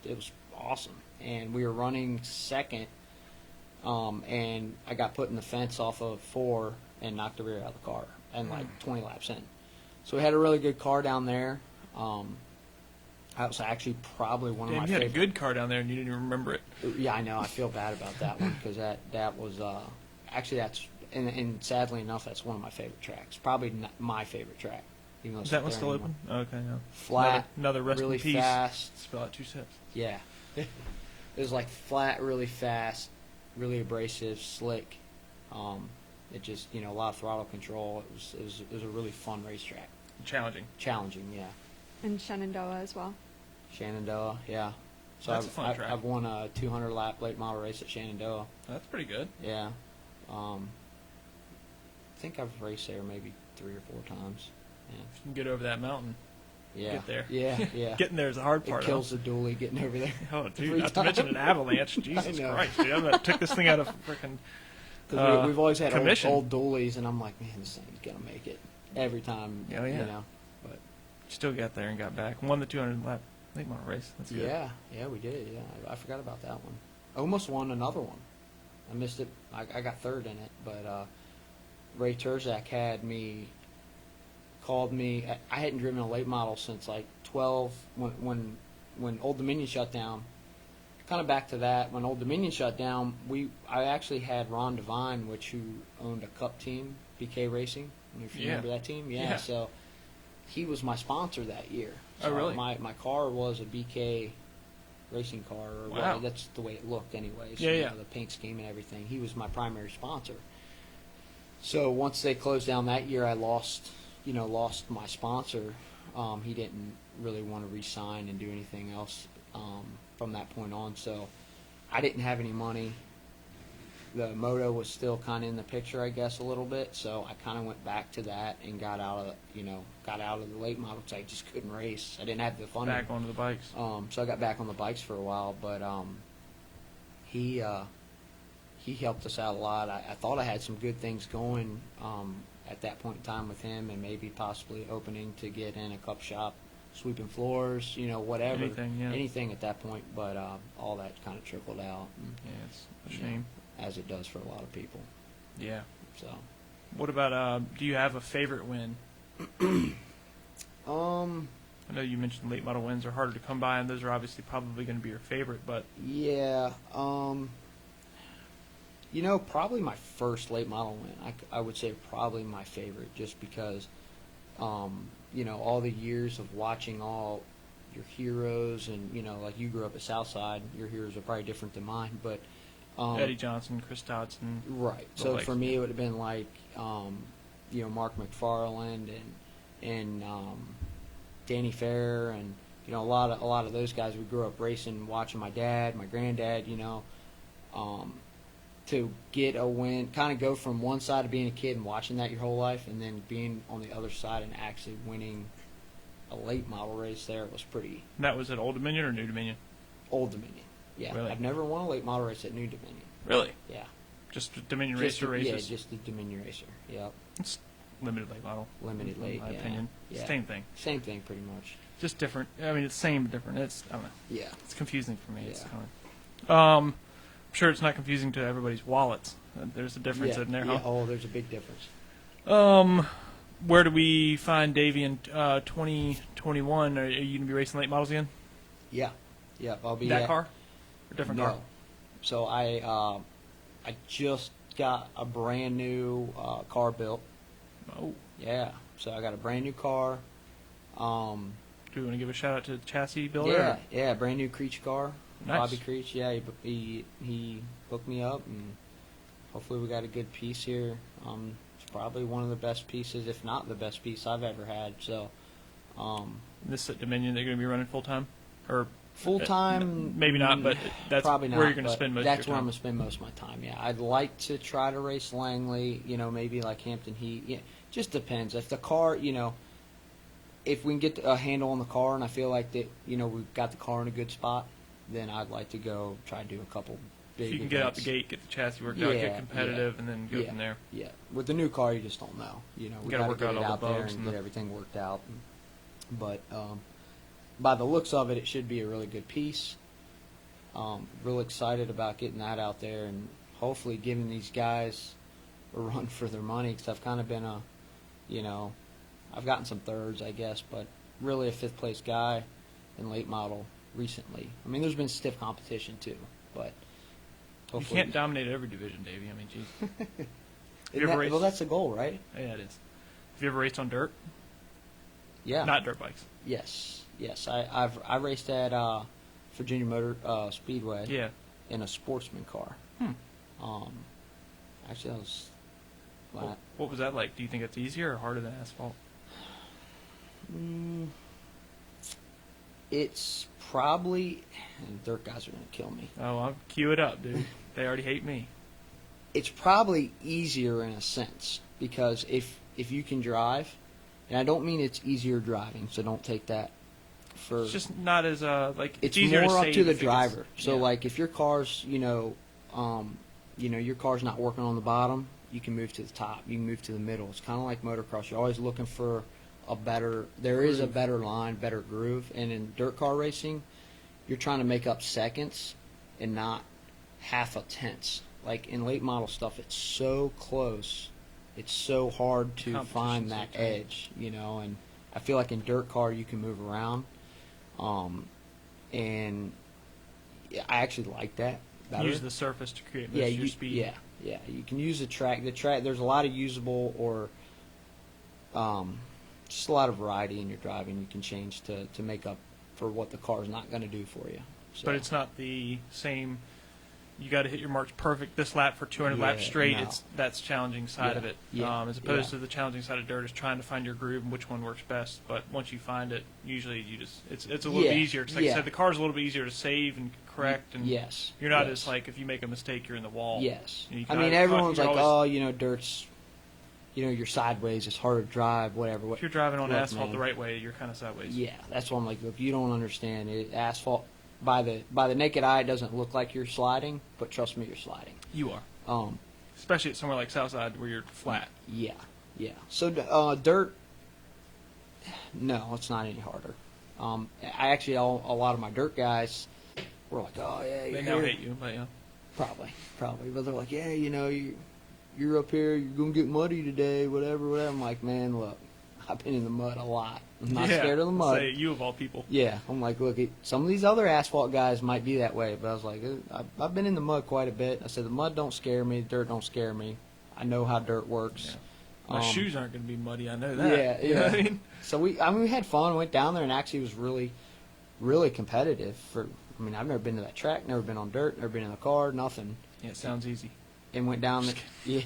C: It was awesome, and we were running second. And I got put in the fence off of 4 and knocked the rear out of the car, and like 20 laps in. So we had a really good car down there. That was actually probably one of my
A: you had
C: favorite.
A: a good car down there, and you didn't even remember it.
C: Yeah, I know. I feel bad about that one because that was actually that's and sadly enough that's one of my favorite tracks. Probably not my favorite track. Even though
A: Is
C: it's
A: that
C: not
A: one
C: there
A: still
C: anymore.
A: open? Okay, no.
C: Flat,
A: Another rest
C: really
A: in peace.
C: fast.
A: Spill out 2 sips.
C: Yeah, it was like flat, really fast, really abrasive, slick. It just a lot of throttle control. It was a really fun racetrack.
A: Challenging.
C: Challenging, yeah.
B: And Shenandoah as well.
C: Shenandoah, yeah. So
A: That's a fun track.
C: I've won a 200 lap late model race at Shenandoah.
A: That's pretty good.
C: Yeah. I think I've raced there maybe 3 or 4 times.
A: You can get over that mountain.
C: Yeah.
A: Get there.
C: Yeah, yeah.
A: Getting there is the hard part.
C: It kills the dually getting over there.
A: Oh, dude,
C: every
A: not to mention an
C: time.
A: avalanche. Jesus
C: know.
A: Christ, dude. I took this thing out of freaking
C: 'Cause we've always had
A: commission.
C: old dualies, and I'm like, man, this thing's gonna make it every time.
A: Oh, yeah.
C: But
A: Still got there and got back. Won the 200 lap late model race. That's good.
C: yeah, we did. Yeah, I forgot about that one. Almost won another one. I missed it. I got third in it, but Ray Terzak called me. I hadn't driven a late model since like 12 when Old Dominion shut down. Kind of back to that, when Old Dominion shut down, I actually had Ron Devine, who owned a Cup team, BK Racing. If you remember that team, yeah. So he was my sponsor that year. So
A: Oh, really?
C: My car was a BK racing car, or
A: Wow.
C: well, that's the way it looked, anyways.
A: Yeah.
C: The paint scheme and everything. He was my primary sponsor. So once they closed down that year, I lost my sponsor. He didn't really want to re-sign and do anything else from that point on. So I didn't have any money. The moto was still kind of in the picture, I guess, a little bit. So I kind of went back to that and got out of the late model because I just couldn't race. I didn't have the funding.
A: Back onto the bikes.
C: So I got back on the bikes for a while, but he helped us out a lot. I thought I had some good things going at that point in time with him, and maybe possibly opening to get in a Cup shop, sweeping floors, whatever, anything at that point. But all that kind of trickled out. And,
A: Yeah, it's a shame.
C: as it does for a lot of people.
A: Yeah.
C: So.
A: What about, do you have a favorite win? I know you mentioned late model wins are harder to come by, and those are obviously probably going to be your favorite, but...
C: Yeah. Probably my first late model win. I would say probably my favorite, just because, all the years of watching all your heroes, and, like you grew up at Southside, your heroes are probably different than mine, but...
A: Eddie Johnson, Chris Dodson.
C: Right. So for me, it would have been like, Mark McFarland and Danny Fair, and a lot of those guys. We grew up racing, watching my dad, my granddad. To get a win, kind of go from one side of being a kid and watching that your whole life, and then being on the other side and actually winning a late model race there was pretty.
A: And that was at Old Dominion or New Dominion?
C: Old Dominion. Yeah,
A: really?
C: I've never won a late model race at New Dominion.
A: Really?
C: Yeah.
A: Just Dominion Racer races?
C: Yeah, just the Dominion Racer. Yep.
A: It's limited late model.
C: Limited late,
A: in my
C: yeah.
A: opinion.
C: Yeah.
A: Same thing.
C: Same thing, pretty much.
A: Just different. I mean, it's same, but different. I don't know.
C: Yeah.
A: It's confusing for me.
C: Yeah.
A: It's kind of, I'm sure it's not confusing to everybody's wallets. There's a difference in there, huh?
C: Yeah. Oh, there's a big difference.
A: Where do we find Davey in 2021? Are you going to be racing late models again?
C: Yeah. Yeah, I'll be
A: That car? Or different car?
C: So I I just got a brand new car built.
A: Oh.
C: Yeah, so I got a brand new car.
A: Do you want to give a shout out to the chassis builder?
C: Yeah, brand new Creech car.
A: Nice.
C: Bobby Creech. Yeah, he hooked me up, and hopefully we got a good piece here. It's probably one of the best pieces, if not the best piece I've ever had. So,
A: This Dominion, they're going to be running full time, or
C: full time?
A: maybe not, but that's
C: probably not,
A: where you're going to spend most of your time.
C: That's where I'm going to spend most of my time. Yeah, I'd like to try to race Langley. Maybe like Hampton Heat. Yeah, just depends. If the car, if we can get a handle on the car, and I feel like that, we've got the car in a good spot, then I'd like to go try to do a couple big
A: If you can
C: events.
A: get out the gate, get the chassis worked out, get competitive, and then go from there.
C: Yeah, with the new car, you just don't know. We
A: gotta
C: got to
A: work
C: get
A: out
C: it
A: all the
C: out there
A: bugs
C: and
A: and
C: get
A: the-
C: everything worked out. But by the looks of it, it should be a really good piece. Real excited about getting that out there and hopefully giving these guys a run for their money, because I've kind of been I've gotten some thirds, I guess, but really a fifth place guy in late model recently. I mean, there's been stiff competition too, but
A: You
C: hopefully
A: can't dominate every division, Davey. I mean, geez.
C: well, that's the goal, right?
A: Yeah, it is. Have you ever raced on dirt?
C: Yeah.
A: Not dirt bikes.
C: Yes. I raced at Virginia Motor Speedway.
A: Yeah.
C: In a sportsman car. Actually, that was.
A: What was that like? Do you think it's easier or harder than asphalt?
C: It's probably. And dirt guys are gonna kill me.
A: Oh, I'll cue it up, dude. They already hate me.
C: It's probably easier in a sense, because if you can drive, and I don't mean it's easier driving, so don't take that for.
A: It's just not as like
C: It's
A: easier
C: more
A: to
C: up
A: save
C: to the
A: if it gets-
C: driver. So
A: yeah.
C: like if your car's your car's not working on the bottom, you can move to the top. You can move to the middle. It's kind of like motocross. You're always looking for a better. There is a better line, better groove, and in dirt car racing, you're trying to make up seconds and not half a tenths. Like in late model stuff, it's so close. It's so hard to
A: Competition's
C: find that
A: so tight.
C: edge, and I feel like in dirt car you can move around, and I actually like that better.
A: use the surface to create most
C: yeah,
A: of your speed.
C: Yeah. You can use the track. There's a lot of usable or just a lot of variety in your driving. You can change to make up for what the car's not going to do for you. So.
A: But it's not the same. You got to hit your marks perfect this lap for 200 laps straight.
C: no.
A: That's challenging side of it. As opposed to the challenging side of dirt is trying to find your groove and which one works best. But once you find it, usually it's a little bit easier. 'Cause like I said, the car's a little bit easier to save and correct. And
C: yes,
A: you're not
C: yes.
A: as like if you make a mistake, you're in the wall.
C: Yes,
A: You
C: I
A: can
C: mean
A: either-
C: everyone's
A: you're
C: like,
A: always-
C: dirt's, you're sideways. It's harder to drive. Whatever.
A: If you're driving on
C: Look,
A: asphalt
C: man.
A: the right way, you're kind of sideways.
C: Yeah, that's why I'm like, look, you don't understand it. Asphalt by the naked eye, it doesn't look like you're sliding, but trust me, you're sliding.
A: You are. Especially at somewhere like Southside where you're flat.
C: Yeah. So dirt, no, it's not any harder. I actually, a lot of my dirt guys were like, oh yeah,
A: They
C: you're
A: now
C: here.
A: hate you, but yeah.
C: Probably, but they're like, yeah, you're up here, you're gonna get muddy today, whatever. I'm like, man, look, I've been in the mud a lot. I'm not scared of the mud.
A: Say you of all people.
C: Yeah, I'm like, look, some of these other asphalt guys might be that way, but I was like, I've been in the mud quite a bit. I said, the mud don't scare me, the dirt don't scare me. I know how dirt works.
A: Yeah. My shoes aren't going to be muddy. I know that.
C: Yeah,
A: You know what I mean?
C: So we had fun. Went down there and actually was really, really competitive. I've never been to that track, never been on dirt, never been in a car, nothing.
A: Yeah, it sounds easy.
C: And went down there. Yeah,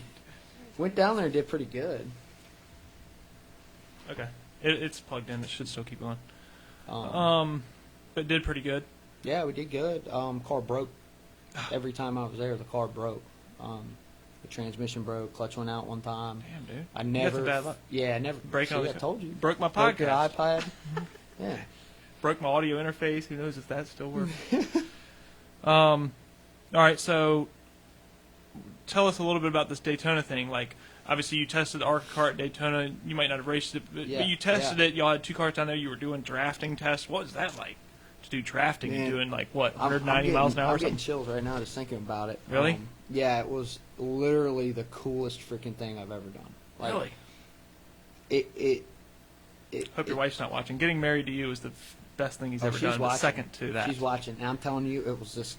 C: went down there and did pretty good.
A: Okay. It's plugged in. It should still keep going.
C: Um,
A: But did pretty good.
C: Yeah, we did good. Car broke. Every time I was there, the car broke. The transmission broke. Clutch went out one time.
A: Damn, dude.
C: I
A: You
C: never.
A: got the bad luck.
C: Yeah, I never.
A: Breaking all
C: See, I
A: these-
C: told you.
A: Broke my
C: Broke your
A: podcast.
C: iPad. Yeah.
A: Broke my audio interface. Who knows if that still works? All right, so tell us a little bit about this Daytona thing. Like, obviously, you tested the ARCA car at Daytona. You might not have raced it, but you tested it. Y'all had two cars down there. You were doing drafting tests. What was that like? To do drafting and
C: Man,
A: doing, like, what,
C: I'm
A: 190 miles an hour or
C: I'm getting
A: something?
C: chills right now just thinking about it.
A: Really?
C: Yeah, it was literally the coolest freaking thing I've ever done. Like,
A: Really?
C: It
A: Hope your wife's not watching. Getting married to you is the best thing he's ever
C: she's
A: done. The
C: watching.
A: second to that.
C: She's watching, and I'm telling you, it was just,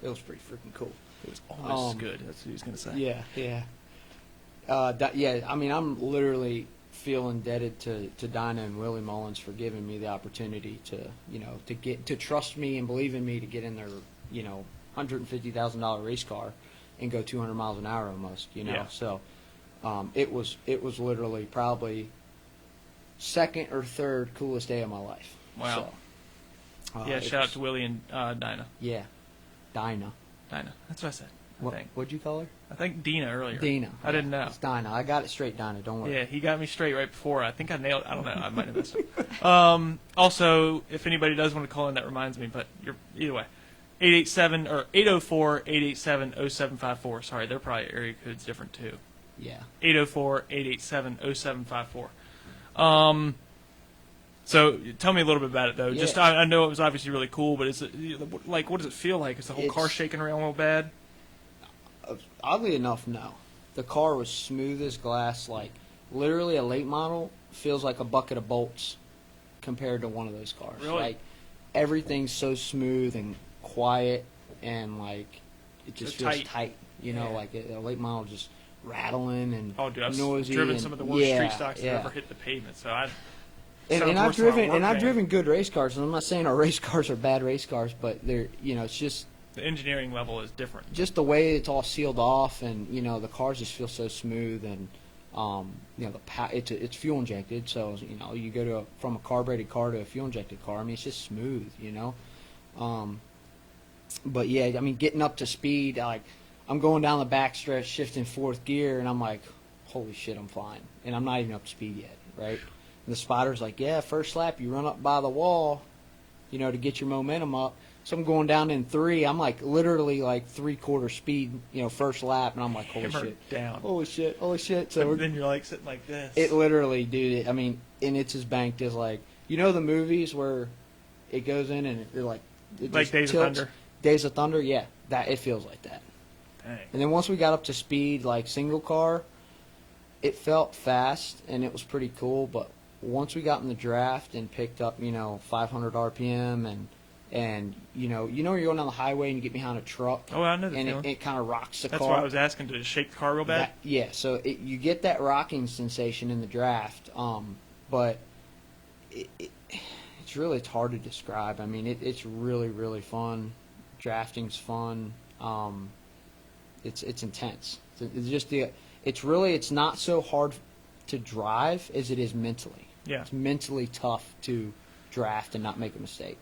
C: it was pretty freaking cool.
A: It was almost as good. That's what he was going to say.
C: Yeah, yeah. I mean, I'm literally feel indebted to Dinah and Willie Mullins for giving me the opportunity to trust me and believe in me to get in their $150,000 race car and go 200 miles an hour almost.
A: Yeah.
C: So it was literally probably second or third coolest day of my life.
A: Wow.
C: So,
A: yeah. Shout out to Willie and Dinah.
C: Yeah, Dinah.
A: Dinah. That's what I said.
C: What'd you call her?
A: I think Dina earlier.
C: Dina.
A: I didn't know.
C: It's Dinah. I got it straight, Dinah. Don't worry.
A: Yeah, he got me straight right before. I think I nailed it. I don't know. I might have missed it. Also, if anybody does want to call in, that reminds me, but either way. 887 or 804-887-0754. Sorry, their probably area code's different too.
C: Yeah.
A: 804-887-0754. So tell me a little bit about it though.
C: Yeah.
A: Just I know it was obviously really cool, but is it like what does it feel like? Is the whole car shaking around real bad?
C: Oddly enough, no. The car was smooth as glass. Like literally, a late model feels like a bucket of bolts compared to one of those cars.
A: Really?
C: Like everything's so smooth and quiet, and like it just
A: So
C: feels
A: tight.
C: tight.
A: Yeah.
C: Like a late model just rattling and
A: Oh, dude, I've
C: noisy.
A: driven
C: and,
A: some of the worst street stocks that
C: yeah.
A: ever hit the pavement. So I.
C: And I've driven good race cars, and I'm not saying our race cars are bad race cars, but they're it's just
A: The engineering level is different.
C: just the way it's all sealed off, and the cars just feel so smooth, and it's fuel injected, so you go from a carbureted car to a fuel injected car. I mean, it's just smooth, But yeah, I mean, getting up to speed, like I'm going down the backstretch, shifting fourth gear, and I'm like, holy shit, I'm flying, and I'm not even up to speed yet, right? And the spotter's like, yeah, first lap you run up by the wall, to get your momentum up. So I'm going down in 3. I'm like literally like 3/4 speed, first lap, and I'm like, holy
A: Hammered
C: shit,
A: down.
C: holy shit. So
A: But then you're like sitting like this.
C: it literally, dude. I mean, and it's as banked as like the movies where it goes in and it
A: like
C: just
A: Days of
C: tilts.
A: Thunder.
C: Days of Thunder, yeah, that it feels like that.
A: Dang.
C: And then once we got up to speed, like single car, it felt fast and it was pretty cool. But once we got in the draft and picked up, 500 RPM and you're going down the highway and you get behind a truck.
A: Oh, I know the
C: and
A: feeling.
C: it kind of rocks the
A: That's
C: car.
A: why I was asking to shake the car real bad.
C: Yeah, so you get that rocking sensation in the draft, but it's hard to describe. I mean, it's really, really fun. Drafting's fun. It's intense. It's not so hard to drive as it is mentally.
A: Yeah.
C: It's mentally tough to draft and not make a mistake.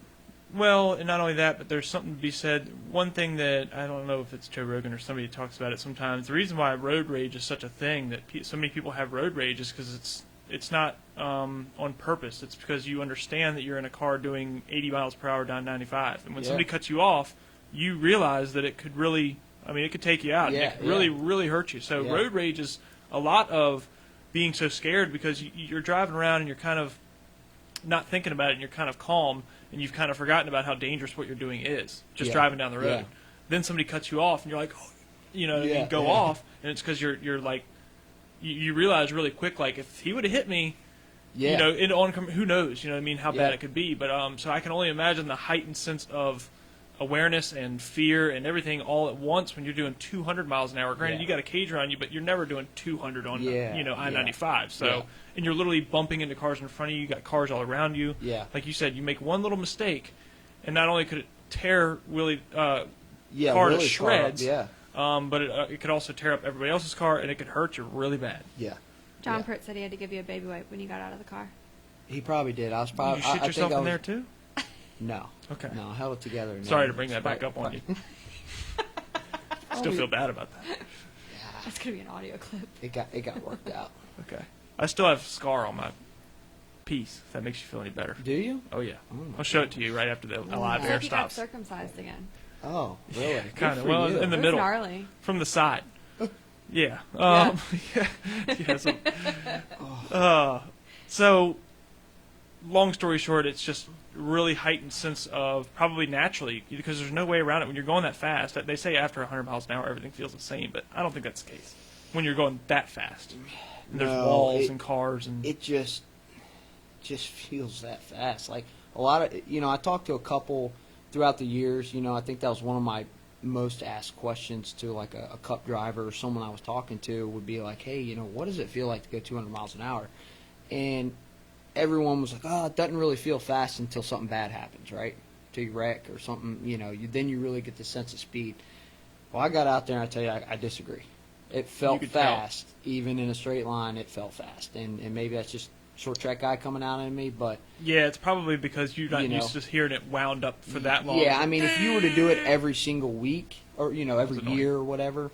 A: Well, and not only that, but there's something to be said. One thing that I don't know if it's Joe Rogan or somebody talks about it sometimes. The reason why road rage is such a thing that so many people have road rage is because it's not on purpose. It's because you understand that you're in a car doing 80 miles per hour down 95, and when somebody cuts you off, you realize that it could really, it could take you out. And it could really, really hurt you. So road rage is a lot of being so scared because you're driving around and you're kind of not thinking about it and you're kind of calm and you've kind of forgotten about how dangerous what you're doing is, just driving down the road.
C: Yeah.
A: Then somebody cuts you off and you're like, you go off, and it's because you're like, you realize really quick, like, if he would have hit me, who knows, how bad it could be. But so I can only imagine the heightened sense of awareness and fear and everything all at once when you're doing 200 miles an hour. Granted, you got a cage around you, but you're never doing 200 on I-95. So, and you're literally bumping into cars in front of you. You got cars all around you.
C: Yeah.
A: Like you said, you make one little mistake, and not only could it tear Willie's car to
C: Willie's
A: shreds,
C: car up,
A: but it could also tear up everybody else's car, and it could hurt you really bad.
C: Yeah.
B: John Pritt said he had to give you a baby wipe when you got out of the car.
C: He probably did. I was probably.
A: You shit yourself in there too?
C: No.
A: Okay.
C: No, I held it together.
A: Sorry to bring that back up on you. Still feel bad about that.
C: Yeah.
B: That's gonna be an audio clip.
C: It got worked out.
A: Okay. I still have a scar on my piece, if that makes you feel any better.
C: Do you?
A: Oh, yeah.
C: Oh,
A: I'll show it to you right after the live
B: So
A: air
B: if you got
A: stops.
B: circumcised again.
C: Oh, really? Good
A: Kind of.
C: for
A: Well,
C: you.
A: in the
B: It was
A: middle.
B: gnarly.
A: From the side. Yeah.
B: Yeah.
A: So, long story short, it's just really heightened sense of, probably naturally, because there's no way around it when you're going that fast. They say after 100 miles an hour everything feels the same, but I don't think that's the case when you're going that fast. And there's walls and cars and
C: it just feels that fast. Like a lot of I talked to a couple throughout the years. I think that was one of my most asked questions to like a cup driver or someone I was talking to would be like, hey, what does it feel like to go 200 miles an hour? And everyone was like, oh, it doesn't really feel fast until something bad happens, right? Till you wreck or something, then you really get the sense of speed. Well, I got out there and I tell you, I disagree. It felt fast, even in a straight line. It felt fast, and maybe that's just short track guy coming out in me, but
A: yeah, it's probably because you're not used to just hearing it wound up for that long.
C: Yeah, I mean, if you were to do it every single week or every year or whatever,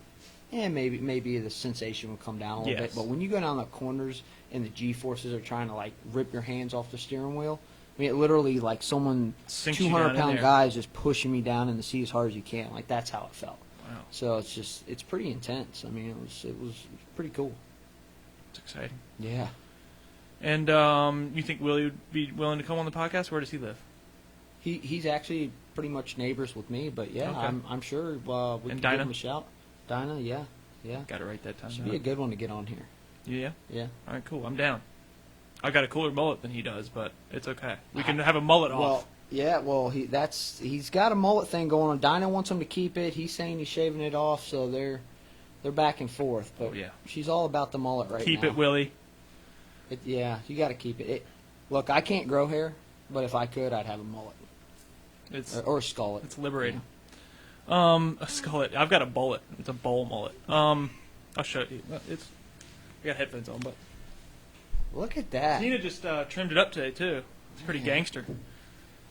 C: maybe the sensation would come down a little bit. But when you go down the corners and the G forces are trying to like rip your hands off the steering wheel, I mean, it literally like someone 200-pound guy is just pushing me down in the seat as hard as you can. Like that's how it felt.
A: Wow.
C: So it's pretty intense. I mean, it was pretty cool.
A: It's exciting.
C: Yeah.
A: And you think Willie would be willing to come on the podcast? Where does he live?
C: He's actually pretty much neighbors with me, but yeah,
A: okay.
C: I'm sure we can
A: Dinah?
C: give him a shout. Dinah, yeah.
A: Got to write that time.
C: Should be a good one to get on here.
A: Yeah.
C: Yeah.
A: All right, cool. I'm down. I got a cooler mullet than he does, but it's okay. We can have a mullet off.
C: Well, yeah. Well, he's got a mullet thing going on. Dinah wants him to keep it. He's saying he's shaving it off, so they're back and forth. But she's all about the mullet right now.
A: Keep it, Willie.
C: Yeah, you got to keep it. Look, I can't grow hair, but if I could, I'd have a mullet. Or a skullet.
A: It's liberating. Yeah. A skullet. I've got a bullet. It's a bowl mullet. I'll show you. I got headphones on, but
C: look at that.
A: Tina just trimmed it up today too. It's pretty gangster.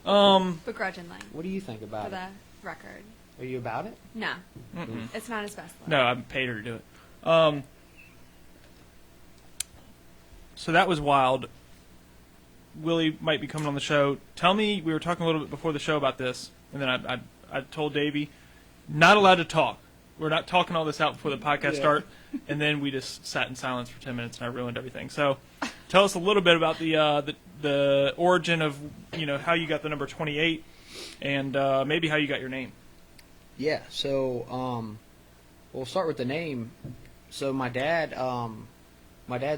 B: Begrudgingly.
C: What do you think about
B: for
C: it?
B: the record?
C: Are you about it?
B: No.
A: Mm-mm.
B: It's not his best look.
A: No, I paid her to do it. So that was wild. Willie might be coming on the show. Tell me, we were talking a little bit before the show about this, and then I told Davey, not allowed to talk. We're not talking all this out before the podcast start, and then we just sat in silence for 10 minutes, and I ruined everything. So tell us a little bit about the origin of how you got the number 28, and maybe how you got your name.
C: Yeah, so we'll start with the name. So my dad's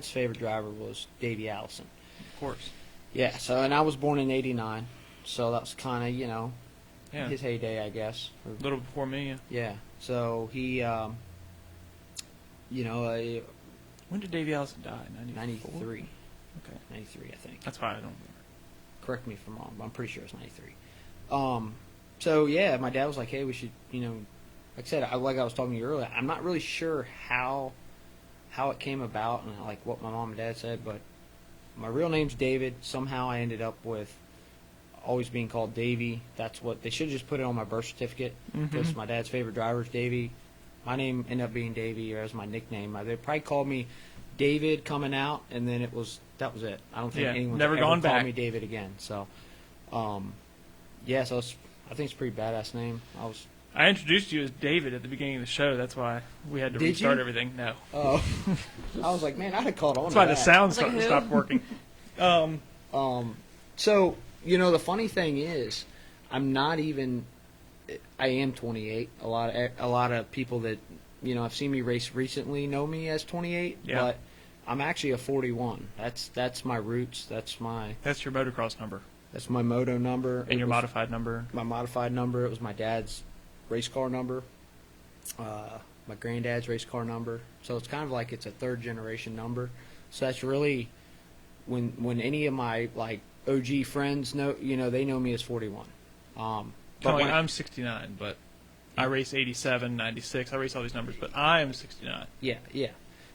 C: favorite driver was Davey Allison.
A: Of course.
C: Yeah, so and I was born in '89, so that was kind of his heyday, I guess.
A: A little before me.
C: Yeah. So he,
A: when did Davey Allison die?
C: 93.
A: Okay.
C: 93, I think.
A: That's why I don't remember.
C: Correct me if I'm wrong, but I'm pretty sure it's 93. So yeah, my dad was like, hey, we should, like I said, like I was talking to you earlier, I'm not really sure how it came about and like what my mom and dad said, but my real name's David. Somehow I ended up with always being called Davey. That's what they should have just put it on my birth certificate because my dad's favorite driver is Davey. My name ended up being Davey as my nickname. They probably called me David coming out, and then that was it. I don't think anyone's
A: never
C: ever
A: gone
C: called
A: back.
C: me David again. So, so I think it's a pretty badass name.
A: I introduced you as David at the beginning of the show. That's why we had to restart everything. No.
C: Oh, I was like, man, I'd have called on.
A: That's why
C: that.
A: the sound
B: Like
A: stopped working.
C: So the funny thing is, I'm not even. I am 28. A lot of people that have seen me race recently know me as 28.
A: Yeah.
C: But I'm actually a 41. That's my roots. That's
A: your motocross number.
C: That's my moto number.
A: And your modified number.
C: My modified number. It was my dad's race car number. My granddad's race car number. So it's kind of like it's a third generation number. So that's really when any of my like OG friends know, they know me as 41.
A: I'm 69, but I race 87, 96. I race all these numbers, but I am 69.
C: Yeah.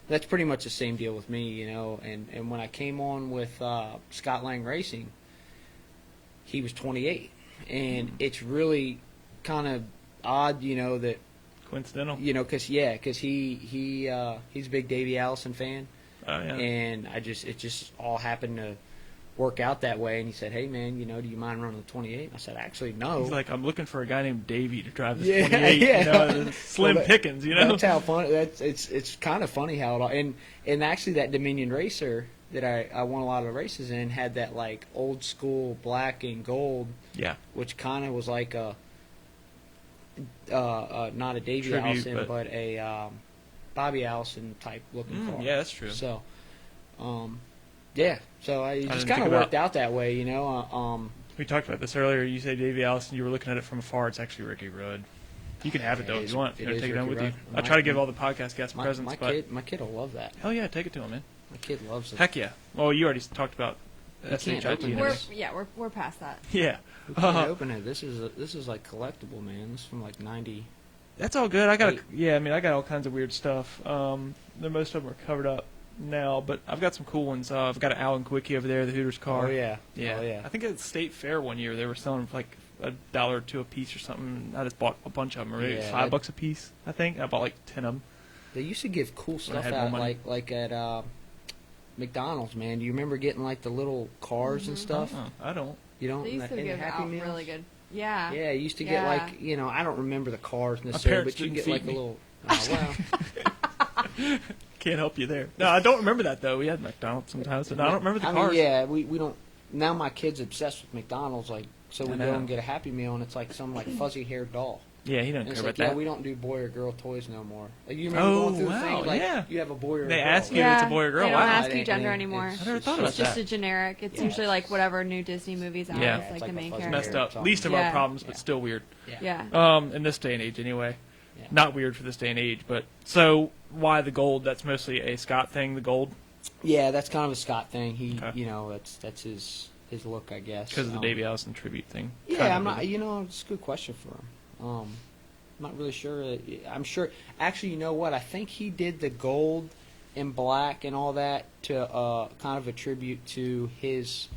C: That's pretty much the same deal with me, and when I came on with Scott Lang Racing, he was 28. And it's really kind of odd, that
A: coincidental.
C: Because he's a big Davey Allison fan.
A: Oh, yeah.
C: And it just all happened to work out that way. And he said, "Hey man, do you mind running the 28?" I said, "Actually, no."
A: He's like, "I'm looking for a guy named Davey to drive this
C: Yeah,
A: 28."
C: yeah.
A: Slim pickings,
C: That's how funny. It's kind of funny how it all. And actually, that Dominion racer that I won a lot of the races in had that like old school black and gold.
A: Yeah.
C: Which kind of was like a not a Davey
A: Tribute,
C: Allison, but a Bobby Allison type looking car.
A: Yeah, that's true.
C: So, yeah. So it just kind of worked out that way,
A: We talked about this earlier. You say Davey Allison. You were looking at it from afar. It's actually Ricky Rudd. You can have it though if you want.
C: It
A: You know,
C: is
A: take it home with
C: Ricky
A: you.
C: Rod.
A: I try to give all the podcast guests presents, but
C: my kid will love that.
A: hell yeah, take it to him, man.
C: My kid loves it.
A: Heck yeah. Well, you already talked about
C: You can't
A: SHIT.
C: open
A: and
C: it.
A: everything.
B: We're past that.
A: Yeah.
C: We can't open it. This is like collectible, man. This is from like 90.
A: That's all good. I got
C: Hey.
A: I mean, I got all kinds of weird stuff. Most of them are covered up now, but I've got some cool ones. I've got an Alan Quickie over there, the Hooters car.
C: Oh yeah.
A: Yeah.
C: Oh yeah.
A: I think at the State Fair one year they were selling them for like $1 or $2 a piece or something. I just bought a bunch of them. Or maybe
C: Yeah,
A: $5 a piece, I think. I bought like 10 of them.
C: They used to give cool
A: I
C: stuff
A: had more
C: out,
A: money.
C: like at McDonald's, man. Do you remember getting like the little cars and stuff?
A: I don't.
C: You don't?
B: They used to
C: in the
B: give
C: Happy
B: out
C: Meals?
B: really good. Yeah.
C: Yeah, you used to get
B: Yeah.
C: like, I don't remember the cars necessarily,
A: parents
C: but you
A: didn't
C: get
A: feed
C: like a
A: me.
C: little. Oh, well.
A: Can't help you there. No, I don't remember that though. We had McDonald's sometimes, but I don't remember the cars.
C: mean, yeah, we don't. Now my kid's obsessed with McDonald's, like, so
A: I
C: we
A: know.
C: go and get a Happy Meal, and it's like some like fuzzy haired doll.
A: Yeah, he doesn't
C: And
A: care
C: it's
A: about
C: like,
A: that.
C: yeah, we don't do boy or girl toys no more. Like, you remember
A: Oh,
C: going through the
A: wow,
C: thing, like,
A: yeah.
C: you have a boy or
A: They
C: a girl.
A: ask you
C: right?
A: if it's a boy or girl.
B: They don't
A: Wow.
B: ask
C: And
B: you gender
C: it-
B: anymore.
C: it's-
A: I never thought about
B: It's just
A: that.
B: a generic. It's
C: Yeah.
B: usually like whatever new Disney movies out.
A: Yeah.
B: It's like
C: It's
B: the
C: like a
B: main
C: fuzzy
B: character.
A: Messed up.
C: Something.
A: Least of our
B: Yeah.
A: problems, but
C: Yeah.
A: still weird.
B: Yeah.
A: In this day and age, anyway.
C: Yeah.
A: Not weird for this day and age, but so why the gold? That's mostly a Scott thing. The gold
C: Yeah, that's kind of a Scott thing. He,
A: Okay.
C: that's his look, I guess.
A: because of the Davey Allison tribute thing.
C: Yeah,
A: Kind of,
C: I'm not.
A: really.
C: It's a good question for him. I'm not really sure. I'm sure. Actually, you know what? I think he did the gold and black and all that to kind of a tribute to his.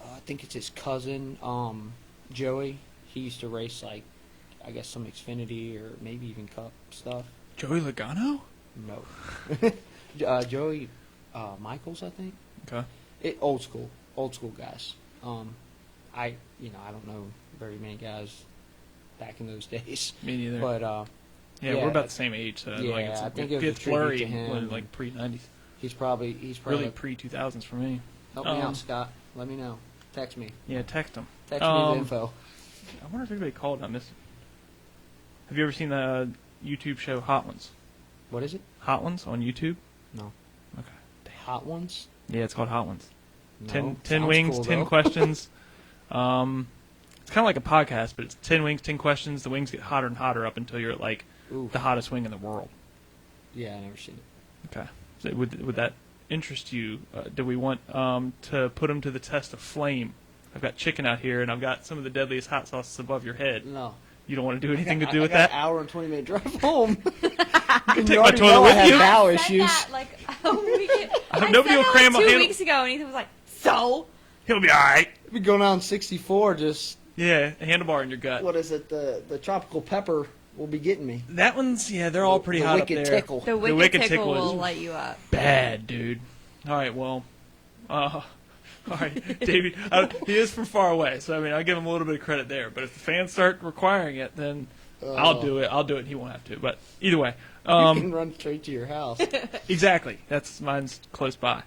C: I think it's his cousin, Joey. He used to race like, I guess some Xfinity or maybe even Cup stuff.
A: Joey Logano.
C: No, Joey Michaels, I think.
A: Okay.
C: Old school guys. I don't know very many guys back in those days,
A: Me neither.
C: but
A: yeah,
C: yeah,
A: we're about the same age, so
C: yeah,
A: like it's,
C: I think
A: it
C: it was a
A: gets
C: tribute
A: blurry
C: to him.
A: when like pre-90s.
C: he's probably
A: Really pre-2000s for me.
C: help me
A: um,
C: out, Scott. Let me know. Text me.
A: Yeah, text him.
C: Text me the info.
A: I wonder if anybody called on this. Have you ever seen the YouTube show Hot Ones?
C: What is it?
A: Hot Ones on YouTube?
C: No.
A: Okay.
C: Hot ones.
A: Yeah, it's called Hot Ones.
C: No.
A: 10
C: Sounds
A: wings,
C: cool,
A: 10
C: though.
A: questions. It's kind of like a podcast, but it's 10 wings, 10 questions. The wings get hotter and hotter up until you're at like
C: Ooh.
A: the hottest wing in the world.
C: Yeah, I never seen it.
A: Okay. So would that interest you? Do we want to put them to the test of flame? I've got chicken out here, and I've got some of the deadliest hot sauces above your head.
C: No.
A: You don't want to do anything to do
C: I
A: with
C: got
A: that?
C: An hour and 20-minute drive home.
A: You can take
C: You
A: my
C: already
A: toilet
C: know I
A: with
C: have
A: you.
C: bowel
B: Said
C: issues.
B: that, like, a week.
A: Nobody will cram a
B: 2
A: handle-
B: weeks ago, and Ethan was like, "So."
A: He'll be all right.
C: We go down 64. Just
A: Yeah, a handlebar in your gut.
C: what is it? The tropical pepper will be getting me.
A: That one's, yeah, they're all pretty
C: the
A: hot up
C: wicked
A: there.
C: tickle.
B: The wicked,
A: wicked
B: tickle,
A: tickle is
B: will light you up.
A: Bad, dude. All right, well, all right, Davey, he is from far away, so I mean, I'll give him a little bit of credit there. But if the fans start requiring it, then I'll do it. I'll do it. He won't have to. But either way,
C: You can run straight to your house.
A: exactly. That's mine's close by.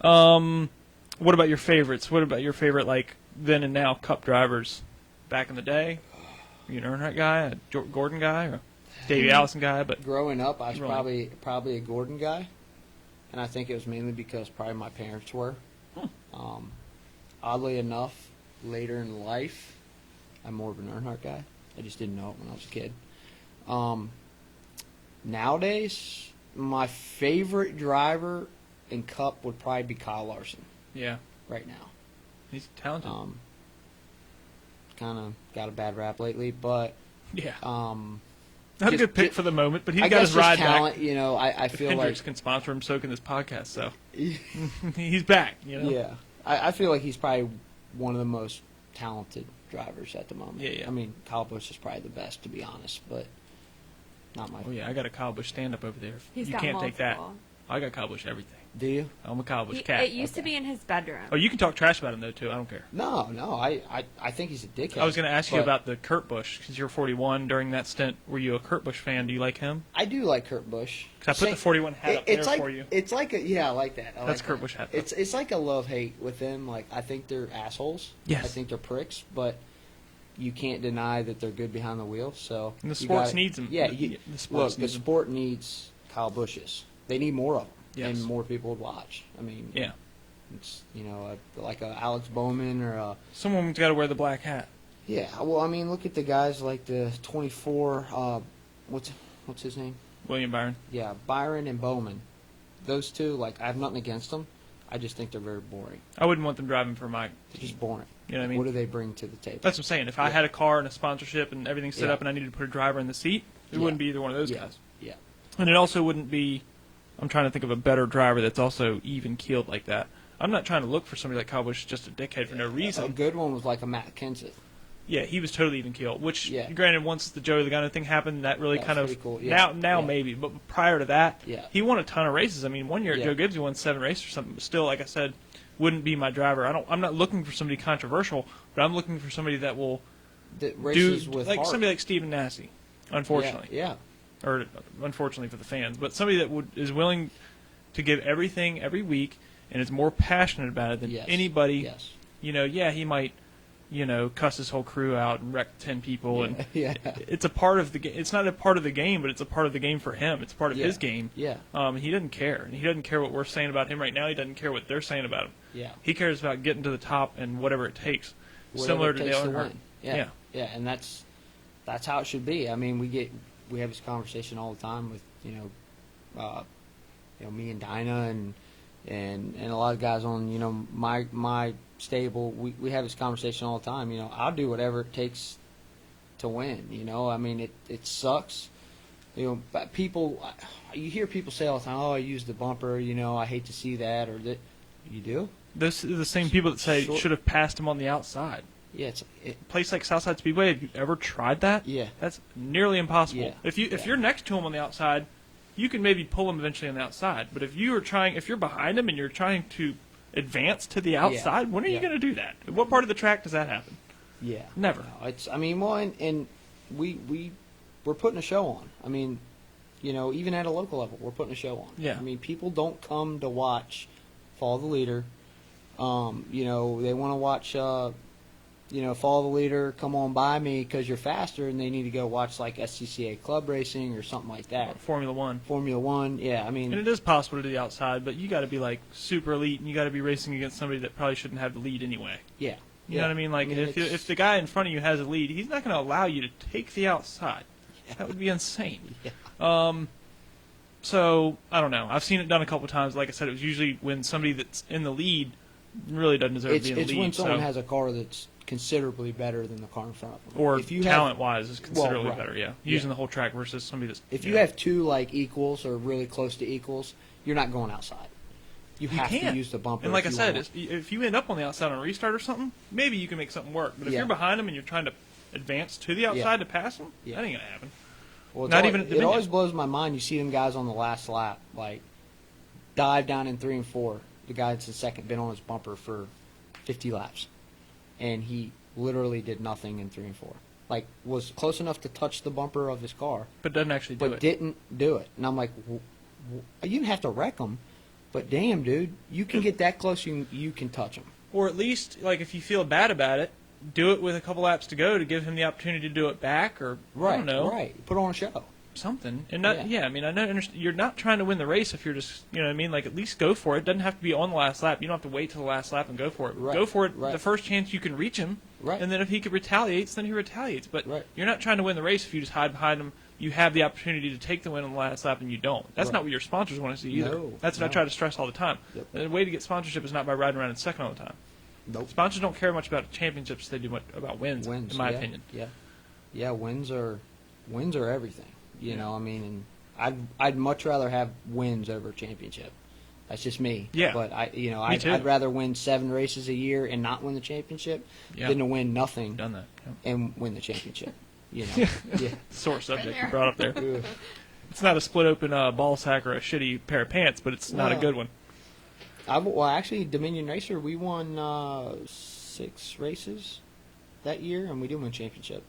A: What about your favorites? What about your favorite, like then and now Cup drivers back in the day? Are you an Earnhardt guy, a Gordon guy, or a Davey Allison guy? But
C: Growing up, I was
A: Really?
C: probably a Gordon guy, and I think it was mainly because probably my parents were. Oddly enough, later in life, I'm more of an Earnhardt guy. I just didn't know it when I was a kid. Nowadays, my favorite driver in Cup would probably be Kyle Larson
A: yeah,
C: right now.
A: he's talented.
C: Kind of got a bad rap lately, but
A: yeah,
C: um,
A: not a
C: just-
A: good pick
C: just-
A: for the moment, but he's
C: I
A: got
C: guess
A: his
C: just
A: ride
C: talent.
A: back.
C: You know, I
A: If
C: feel
A: Hendrix
C: like
A: can sponsor him soaking this podcast, so he's back. You know?
C: yeah, I feel like he's probably one of the most talented drivers at the moment.
A: Yeah.
C: I mean, Kyle Busch is probably the best, to be honest, but not my.
A: Oh yeah, I got a Kyle Busch stand up over there.
B: He's
A: You
B: got
A: can't
B: multiple.
A: take that. I got Kyle Busch everything.
C: Do you?
A: I'm a Kyle Busch cat.
B: It used to be in his bedroom.
A: Oh, you can talk trash about him though too. I don't care.
C: No. I think he's a dickhead.
A: I was going to ask you
C: but
A: about the Kurt Busch because you're 41 during that stint. Were you a Kurt Busch fan? Do you like him?
C: I do like Kurt Busch.
A: Because I put the 41 hat up
C: it's
A: there
C: like,
A: for you.
C: It's like a I like that. I
A: That's
C: like
A: Kurt
C: that.
A: Busch hat.
C: It's like a love hate with them. Like I think they're assholes.
A: Yes.
C: I think they're pricks, but you can't deny that they're good behind the wheel. So
A: And the
C: you
A: sports
C: gotta-
A: needs them.
C: Yeah,
A: The
C: look,
A: sports
C: the
A: needs them.
C: sport needs Kyle Busches. They need more of them,
A: Yes.
C: and more people would watch. I mean,
A: Yeah.
C: it's like a Alex Bowman or a
A: Someone's got to wear the black hat.
C: Yeah, well, I mean, look at the guys like the 24. What's his name?
A: William Byron.
C: Yeah, Byron and Bowman. Those two, like, I have nothing against them. I just think they're very boring.
A: I wouldn't want them driving for my.
C: They're just boring.
A: You know what I mean?
C: What do they bring to the table?
A: That's what I'm saying. If I had a car and a sponsorship and everything set
C: Yeah.
A: up and I needed to put a driver in the seat, it wouldn't be either one of those guys.
C: Yeah.
A: And it also wouldn't be. I'm trying to think of a better driver that's also even keeled like that. I'm not trying to look for somebody like Kyle Busch, just a dickhead for no reason.
C: A good one was like a Matt Kenseth.
A: Yeah, he was totally even keeled. Which,
C: Yeah.
A: granted, once the Joey Logano thing happened, that really
C: That
A: kind
C: was
A: of
C: pretty cool, yeah.
A: now
C: Yeah.
A: maybe, but prior to that,
C: Yeah.
A: he won a ton of races. I mean, one year at
C: Yeah.
A: Joe Gibbs, he won 7 races or something. But still, like I said, wouldn't be my driver. I'm not looking for somebody controversial, but I'm looking for somebody that will
C: The
A: do
C: races with
A: like
C: heart.
A: somebody like Stephen Nasse, unfortunately,
C: Yeah.
A: or unfortunately for the fans, but somebody that is willing to give everything every week and is more passionate about it than
C: Yes.
A: anybody.
C: Yes.
A: You know, yeah, he might, cuss his whole crew out and wreck 10 people, and
C: Yeah.
A: it's a part of the game. It's not a part of the game, but it's a part of the game for him. It's part of
C: Yeah.
A: his game.
C: Yeah.
A: He doesn't care, and he doesn't care what we're saying about him right now. He doesn't care what they're saying about him.
C: Yeah.
A: He cares about getting to the top and whatever it takes.
C: Whatever
A: Similar
C: it
A: to
C: takes
A: Dale
C: to
A: Earnhardt.
C: win. Yeah. And that's how it should be. I mean, we have this conversation all the time with me and Dinah and a lot of guys on my stable. We have this conversation all the time. I'll do whatever it takes to win. I mean, it sucks. But you hear people say all the time, "Oh, I used the bumper." I hate to see that, or that. You do?
A: This is the same people that say
C: Sure.
A: should have passed him on the outside.
C: Yeah.
A: A place like Southside Speedway, have you ever tried that?
C: Yeah.
A: That's nearly impossible.
C: Yeah.
A: If
C: Yeah.
A: you're next to him on the outside, you can maybe pull him eventually on the outside. But if you're behind him and you're trying to advance to the outside, when are you
C: Yeah.
A: going to do that? What part of the track does that happen?
C: Yeah.
A: Never.
C: No, and we're putting a show on. I mean, even at a local level, we're putting a show on.
A: Yeah.
C: I mean, people don't come to watch Follow the Leader. They want to watch, Follow the Leader, come on by me because you're faster, and they need to go watch like SCCA club racing or something like that.
A: Formula One.
C: Formula One, yeah. I mean,
A: And it is possible to do the outside, but you got to be like super elite, and you got to be racing against somebody that probably shouldn't have the lead anyway.
C: yeah.
A: You know what I mean? Like, if the guy in front of you has a lead, he's not going to allow you to take the outside. That would be insane.
C: Yeah.
A: So, I don't know. I've seen it done a couple times. Like I said, it was usually when somebody that's in the lead really doesn't deserve to be in the
C: It's
A: lead.
C: when someone
A: so.
C: has a car that's considerably better than the car in front of them.
A: Or
C: if you
A: talent-wise is considerably
C: right.
A: better, yeah.
C: Yeah.
A: Using the whole track versus somebody that's...
C: If you have two like equals or really close to equals, you're not going outside. You have to
A: can't.
C: use the bumper.
A: And like I
C: if you
A: said,
C: want.
A: if you end up on the outside on a restart or something, maybe you can make something work. But if
C: Yeah.
A: you're behind them and you're trying to advance to the outside to pass them,
C: Yeah.
A: that ain't going to happen.
C: Well,
A: Not even at
C: it
A: Dominion.
C: always blows my mind. You see them guys on the last lap, like dive down in 3 and 4. The guy that's in second been on his bumper for 50 laps, and he literally did nothing in 3 and 4. Like was close enough to touch the bumper of his car,
A: But doesn't actually do
C: but
A: it.
C: didn't do it. And I'm like, you didn't have to wreck him, but damn, dude, you can get that close, you can touch him.
A: Or at least, like, if you feel bad about it, do it with a couple laps to go to give him the opportunity to do it back, or I don't know,
C: Right. Put on a show.
A: something. And not,
C: Yeah.
A: I mean, I don't understand. You're not trying to win the race if you're just, you know what I mean? Like, at least go for it. It doesn't have to be on the last lap. You don't have to wait till the last lap and go for it.
C: Right.
A: Go for it
C: Right.
A: the first chance you can reach him.
C: Right.
A: And then if he retaliates, then he retaliates. But
C: Right.
A: you're not trying to win the race if you just hide behind him. You have the opportunity to take the win on the last lap, and you don't. That's
C: Right.
A: not what your sponsors want to see either.
C: No,
A: That's what I
C: no.
A: try to stress all the time.
C: Yep.
A: The way to get sponsorship is not by riding around in second all the time.
C: Nope.
A: Sponsors don't care much about championships; they do much about wins.
C: Wins,
A: in my
C: yeah,
A: opinion.
C: Yeah. Wins are everything. You know, I mean, and I'd much rather have wins over a championship. That's just me.
A: Yeah.
C: But
A: too.
C: I'd rather win 7 races a year and not win the championship
A: Yeah.
C: than to win nothing
A: Done that. Yeah.
C: and win the championship. You know. Yeah.
A: Sore subject
B: there.
A: you brought up there. It's not a split open ball sack or a shitty pair of pants, but it's not a
C: No.
A: good one.
C: Actually, Dominion Racer, we won 6 races that year, and we didn't win championship.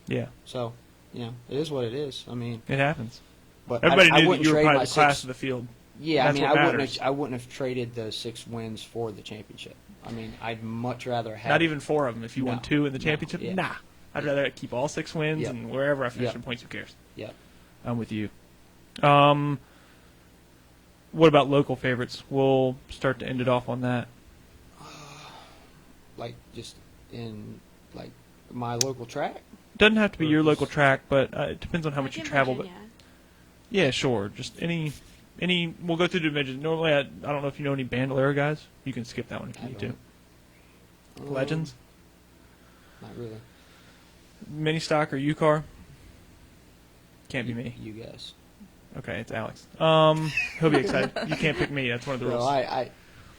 A: Yeah,
C: So, it is what it is. I mean,
A: it happens.
C: but
A: Everybody
C: I
A: knew that
C: wouldn't
A: you were
C: trade
A: probably
C: my
A: the class
C: 6.
A: of the field.
C: Yeah,
A: That's
C: I mean,
A: what
C: I wouldn't
A: matters.
C: have traded the 6 wins for the championship. I mean, I'd much rather have
A: Not even 4 of them. If you won
C: No.
A: 2 in the
C: No.
A: championship,
C: Yeah.
A: nah. I'd rather keep all 6 wins,
C: Yep.
A: and wherever I finish
C: Yep.
A: in points, who cares?
C: Yeah.
A: I'm with you. What about local favorites? We'll start to end it off on that.
C: Like just in like My local track.
A: Doesn't have to be your local track, but it depends on how much
B: Like
A: you
B: in
A: travel.
B: Virginia.
A: But yeah, sure. Just any. We'll go through the dimensions. Normally, I don't know if you know any Bandolera guys. You can skip that one if you need to. Legends.
C: Not really.
A: Mini stock or U-car? Can't be me.
C: You guys.
A: Okay, it's Alex. He'll be excited. You can't pick me. That's one of the rules.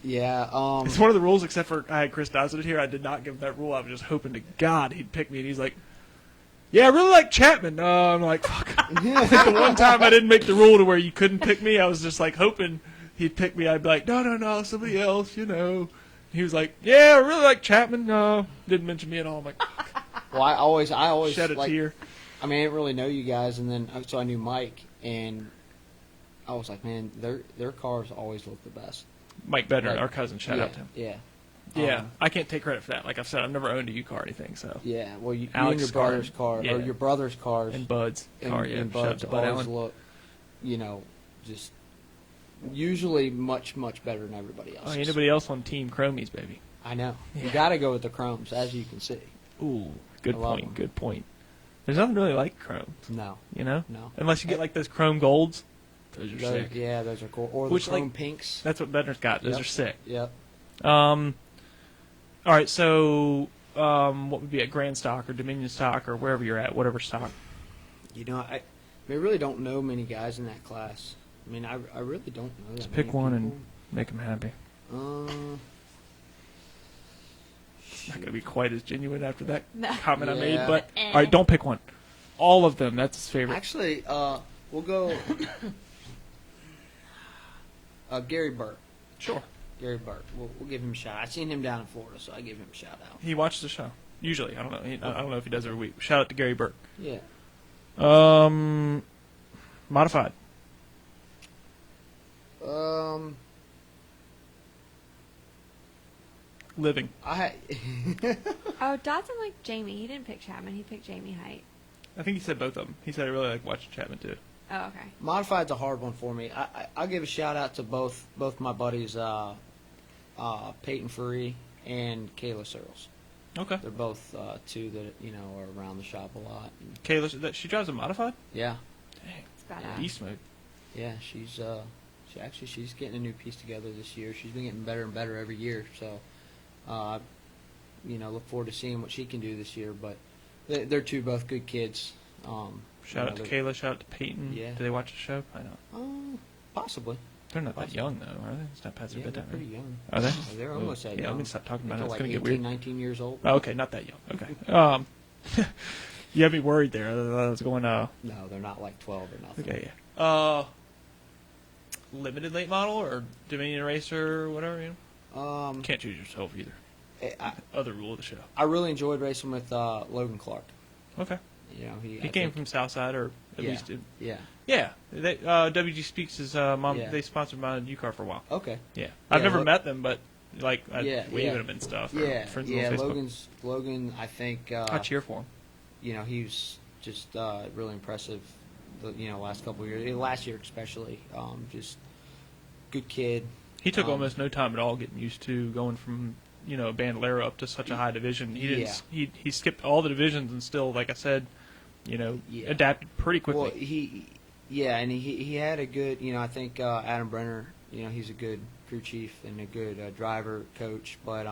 C: Yeah.
A: It's one of the rules, except for I had Chris Dodson here. I did not give him that rule. I was just hoping to God he'd pick me. And he's like, yeah, I really like Chapman. I'm like, fuck. The one time I didn't make the rule to where you couldn't pick me, I was just like hoping he'd pick me. I'd be like, no, somebody else, He was like, yeah, I really like Chapman. Didn't mention me at all. I'm like, fuck.
C: Well, I always
A: Shed a tear.
C: I mean, I didn't really know you guys, and then so I knew Mike, and I was like, man, their cars always look the best.
A: Mike Bedner,
C: Like,
A: our cousin, shout out to him.
C: Yeah.
A: Yeah, I can't take credit for that. Like I've said, I've never owned a U-car or anything, so.
C: Yeah, well, you and
A: Alex's
C: your brother's car,
A: yeah.
C: or your brother's cars,
A: And Bud's car, yeah.
C: and
A: Shout out
C: Bud's
A: to Bud
C: always
A: Allen.
C: look, just usually much, much better than everybody
A: Oh,
C: else's.
A: anybody else on Team Chromies, baby?
C: I know. You
A: Yeah.
C: got to go with the chromes, as you can see.
A: Ooh, good
C: I love
A: point,
C: them.
A: good point. There's nothing really like chrome,
C: No.
A: No?
C: No.
A: Unless you get like those chrome golds. Those are sick.
C: Yeah, those are cool. Or
A: Which,
C: the chrome
A: like-
C: pinks.
A: That's what Bedner's got. Those
C: Yep.
A: are sick.
C: Yep.
A: All right, so what would be at Grand Stock or Dominion Stock or wherever you're at, whatever stock?
C: I really don't know many guys in that class. I mean, I really don't know that
A: Just pick
C: many
A: one
C: people.
A: and make them happy. Not going to be quite as genuine after that
B: No.
A: comment I made,
C: Yeah.
A: but all right, don't pick one. All of them. That's his favorite.
C: Actually, we'll go Gary Burt.
A: Sure.
C: Gary Burt. We'll give him a shout. I seen him down in Florida, so I give him a shout out.
A: He watches the show. Usually, I don't know. I don't know if he does every week. Shout out to Gary Burke.
C: Yeah.
A: Modified. Living.
B: Oh, Dodson liked Jamie. He didn't pick Chapman. He picked Jamie Height.
A: I think he said both of them. He said I really like watching Chapman too.
B: Oh, okay.
C: Modified's a hard one for me. I'll give a shout out to both my buddies, Peyton Furry and Kayla Searles.
A: Okay.
C: They're both two that are around the shop a lot. And
A: Kayla, she drives a modified?
C: yeah,
A: Dang.
B: It's badass.
A: Beast mode.
C: yeah, she's getting a new piece together this year. She's been getting better and better every year. So, look forward to seeing what she can do this year. But they're both good kids.
A: Shout out to Kayla. Shout out to Peyton.
C: Yeah.
A: Do they watch the show? I know.
C: Possibly.
A: They're not that
C: Possibly.
A: young though, are they? It's not past their
C: Yeah, they're
A: bedtime.
C: pretty
A: right?
C: young.
A: Are they?
C: They're almost that
A: Yeah,
C: young.
A: let me stop talking
C: I
A: about it.
C: think
A: It's
C: they're
A: going
C: like
A: to get
C: 18,
A: weird.
C: 19 years old.
A: Oh, okay, not that young. Okay. You had me worried there. I was going,
C: No, they're not like 12 or nothing.
A: okay, yeah. Limited late model or Dominion Racer or whatever, Can't choose yourself either. Other rule of the show.
C: I really enjoyed racing with Logan Clark.
A: Okay.
C: He
A: He came from Southside, or at
C: Yeah.
A: least...
C: Yeah.
A: Yeah. WG Speaks' his mom,
C: Yeah.
A: they sponsored my U-Car for a while.
C: Okay.
A: Yeah. I've
C: Yeah,
A: never
C: look-
A: met them, but, like, I
C: Yeah,
A: wave
C: yeah.
A: at them and stuff. or
C: Yeah.
A: friends
C: Yeah.
A: on Facebook.
C: Logan. I think.
A: I cheer for him.
C: He was just really impressive. Last couple of years, last year especially. Just good kid.
A: He took almost no time at all getting used to going from a Bandolera up to such a high division. He didn't. He skipped all the divisions and still, like I said,
C: Yeah.
A: adapted pretty quickly.
C: Well, he had a good. I think Adam Brenner. He's a good crew chief and a good driver coach, but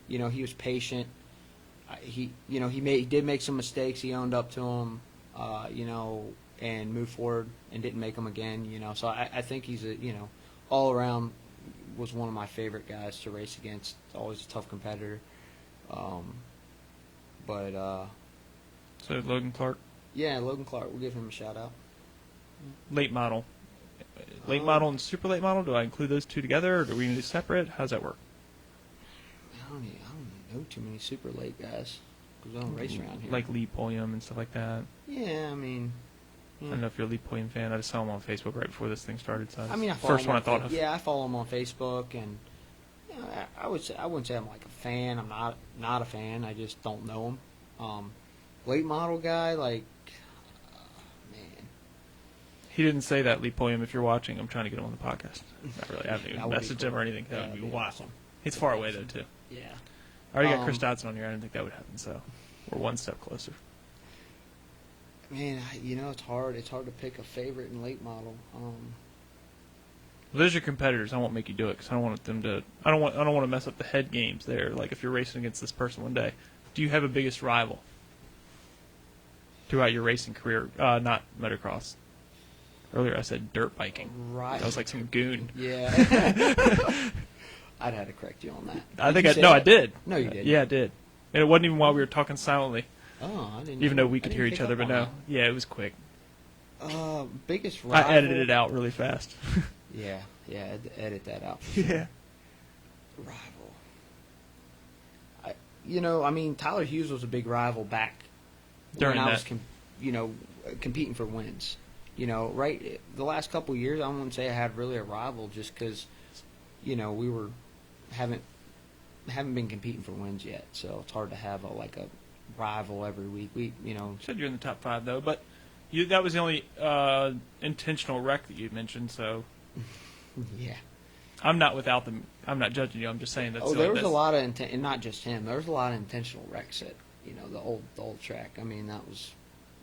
C: he was patient. He did make some mistakes. He owned up to them, and moved forward and didn't make them again. So I think he's all around was one of my favorite guys to race against. Always a tough competitor.
A: So Logan Clark,
C: Yeah, Logan Clark. We'll give him a shout out.
A: late model, model and super late model. Do I include those two together, or do we need to separate? How's that work?
C: I don't know too many super late guys because I don't race around here.
A: Like Lee Pulliam and stuff like that.
C: Yeah, I mean.
A: I don't know if you're a Lee Pulliam fan. I just saw him on Facebook right before this thing started. So
C: I mean, I follow
A: first
C: him
A: one I
C: on
A: thought of.
C: Yeah, I follow him on Facebook, and I wouldn't say I'm like a fan. I'm not a fan. I just don't know him. Late model guy, like, man.
A: He didn't say that, Lee Pulliam. If you're watching, I'm trying to get him on the podcast. Not really. I haven't
C: That
A: even
C: would be
A: messaged him
C: cool.
A: or anything. That
C: That'd
A: would be
C: be
A: wild.
C: awesome.
A: He's far away though too.
C: Yeah.
A: I already got Chris Dodson on here. I didn't think that would happen. So we're one step closer.
C: Man, it's hard. It's hard to pick a favorite in late model.
A: Well, those are your competitors. I won't make you do it because I don't want them to. I don't want to mess up the head games there. Like if you're racing against this person one day, do you have a biggest rival throughout your racing career? Not motocross. Earlier I said dirt biking.
C: Right.
A: That was like some goon.
C: Yeah. I'd have to correct you on that.
A: I did.
C: No, you didn't.
A: Yeah, I did. And it wasn't even while we were talking silently.
C: Oh, I didn't.
A: Even though we could hear
C: pick
A: each other,
C: up
A: but
C: on
A: no.
C: that.
A: Yeah, it was quick.
C: Biggest rival.
A: I edited it out really fast.
C: Yeah, edit that out.
A: Yeah.
C: Rival. Tyler Hughes was a big rival back
A: During
C: when I
A: that.
C: was, competing for wins. Right the last couple of years, I wouldn't say I had really a rival just because, we haven't been competing for wins yet. So it's hard to have a rival every week.
A: Said you're in the top 5 though, but that was the only intentional wreck that you mentioned. So
C: Yeah.
A: I'm not without them. I'm not judging you. I'm just saying that.
C: There was a lot of and not just him. There was a lot of intentional wrecks at the old track. I mean, that was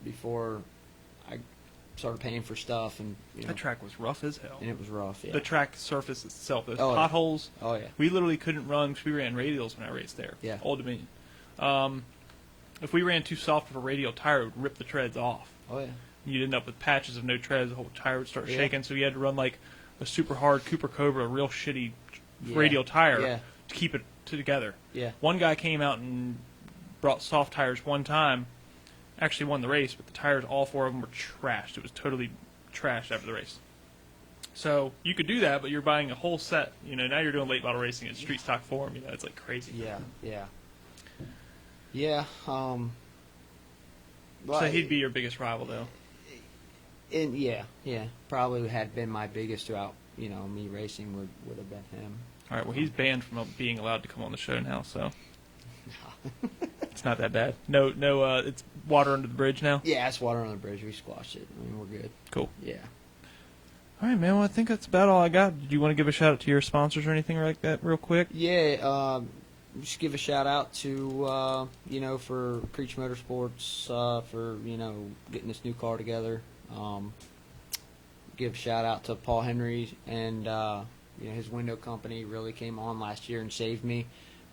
C: before I started paying for stuff, and
A: That track was rough as hell.
C: and it was rough. Yeah.
A: The track surface itself, those
C: Oh, yeah.
A: potholes.
C: Oh yeah.
A: We literally couldn't run because we ran radials when I raced there.
C: Yeah.
A: Old Dominion. If we ran too soft of a radial tire, it would rip the treads off.
C: Oh yeah.
A: You'd end up with patches of no treads. The whole tire would start
C: Yeah.
A: shaking. So you had to run like a super hard Cooper Cobra, a real shitty
C: Yeah.
A: radial tire
C: Yeah.
A: to keep it together.
C: Yeah.
A: One guy came out and brought soft tires one time. Actually won the race, but the tires, all 4 of them were trashed. It was totally trashed after the race. So you could do that, but you're buying a whole set. Now you're doing late model racing in street stock form. It's like crazy.
C: Yeah. Yeah. Yeah.
A: So he'd be your biggest rival, though.
C: And yeah, probably had been my biggest throughout. Me racing would have been him.
A: All right. Well, he's banned from being allowed to come on the show now, so it's not that bad. No. It's water under the bridge now.
C: Yeah, it's water on the bridge. We squashed it. We're good.
A: Cool.
C: Yeah.
A: All right, man. Well, I think that's about all I got. Did you want to give a shout out to your sponsors or anything like that, real quick?
C: Yeah. Just give a shout out to for Creech Motorsports for getting this new car together. Give a shout out to Paul Henry and his window company really came on last year and saved me.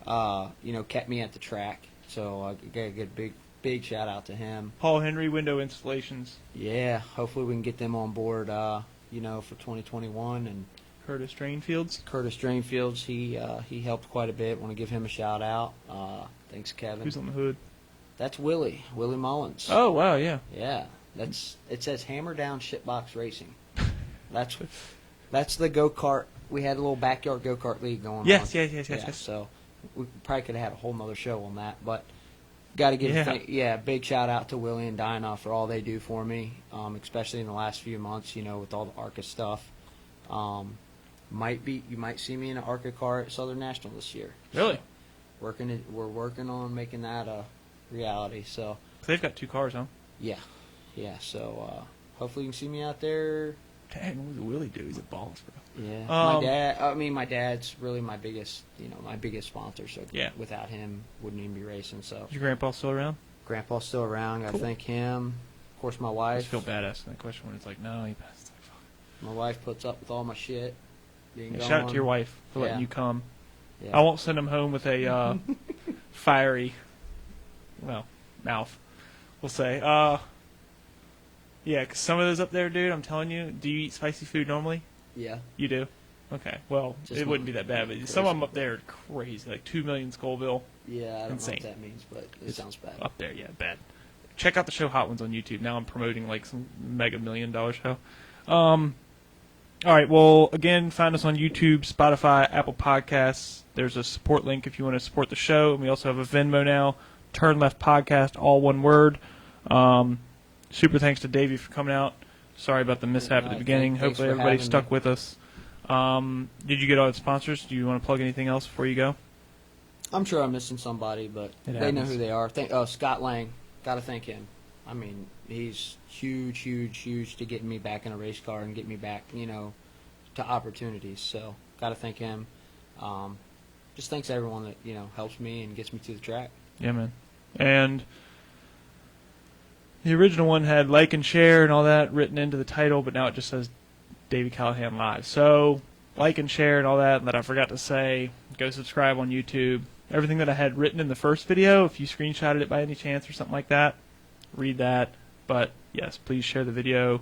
C: Kept me at the track. So I got a good big shout out to him.
A: Paul Henry Window Installations.
C: Yeah, hopefully we can get them on board. For 2021 and.
A: Curtis Drainfields.
C: Curtis Drainfields, he helped quite a bit. Want to give him a shout out. Thanks, Kevin.
A: Who's on the hood?
C: That's Willie Mullins.
A: Oh, wow, yeah.
C: Yeah, it says Hammer Down Shitbox Racing. That's the go kart. We had a little backyard go kart league going on.
A: Yes.
C: So we probably could have had a whole nother show on that, but got to give a big shout out to Willie and Dinah for all they do for me, especially in the last few months. With all the ARCA stuff. You might see me in an ARCA car at Southern National this year.
A: Really?
C: So we're working on making that a reality. So
A: They've got 2 cars, huh?
C: yeah. So hopefully you can see me out there.
A: Dang, what does Willie do? He's a boss, bro.
C: Yeah. My dad's really my biggest sponsor. So
A: yeah.
C: Without him, wouldn't even be racing. So
A: Is your grandpa still around?
C: Grandpa's still around. I thank him. Of course, my wife.
A: I just feel bad asking that question when it's like, no, he passed.
C: My wife puts up with all my shit.
A: Shout out to your wife for letting you come.
C: Yeah.
A: I won't send him home with a fiery, mouth. We'll say. Yeah, because some of those up there, dude, I'm telling you, do you eat spicy food normally?
C: Yeah.
A: You do? Okay. Well, it wouldn't be that bad, but some of them up there are crazy, like 2 million Scoville.
C: Yeah, I don't
A: Insane.
C: know what that means, but it sounds bad.
A: Up there, yeah, bad. Check out the show Hot Ones on YouTube. Now I'm promoting like some mega $1 million show. All right, well, again, find us on YouTube, Spotify, Apple Podcasts. There's a support link if you want to support the show. And we also have a Venmo now, Turn Left Podcast, all one word. Super thanks to Davey for coming out. Sorry about the mishap at the beginning.
C: Thanks
A: Hopefully
C: for
A: everybody
C: having
A: stuck
C: me.
A: with us. Did you get all the sponsors? Do you want to plug anything else before you go?
C: I'm sure I'm missing somebody, but
A: It
C: they know
A: happens.
C: who they are. Scott Lang. Got to thank him. I mean, he's huge to getting me back in a race car and get me back, to opportunities. So, got to thank him. Just thanks to everyone that, helps me and gets me to the track.
A: Yeah, man. And the original one had like and share and all that written into the title, but now it just says Davey Callihan Live. So like and share and all that I forgot to say, go subscribe on YouTube. Everything that I had written in the first video, if you screenshotted it by any chance or something like that, read that. But yes, please share the video.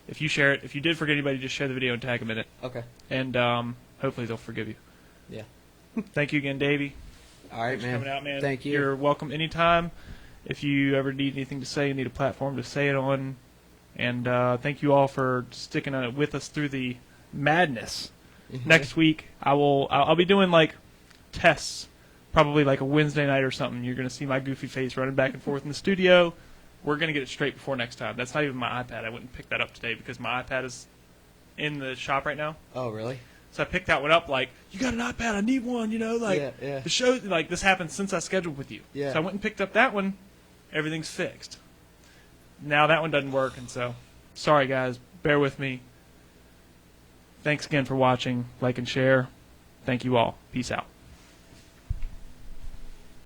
A: If you share it, if you did forget anybody, just share the video and tag them in it.
C: Okay.
A: And hopefully they'll forgive you.
C: Yeah.
A: Thank you again, Davey.
C: All right,
A: Thanks for
C: man.
A: coming out, man.
C: Thank you.
A: You're welcome anytime. If you ever need anything to say, you need a platform to say it on. And thank you all for sticking with us through the madness. Next week, I'll be doing like tests, probably like a Wednesday night or something. You're going to see my goofy face running back and forth in the studio. We're going to get it straight before next time. That's not even my iPad. I wouldn't pick that up today because my iPad is in the shop right now.
C: Oh, really?
A: So I picked that one up like, you got an iPad, I need one, like
C: yeah.
A: the show, like this happened since I scheduled with you.
C: Yeah.
A: So I went and picked up that one. Everything's fixed. Now that one doesn't work, and so sorry guys, bear with me. Thanks again for watching, like and share. Thank you all. Peace out.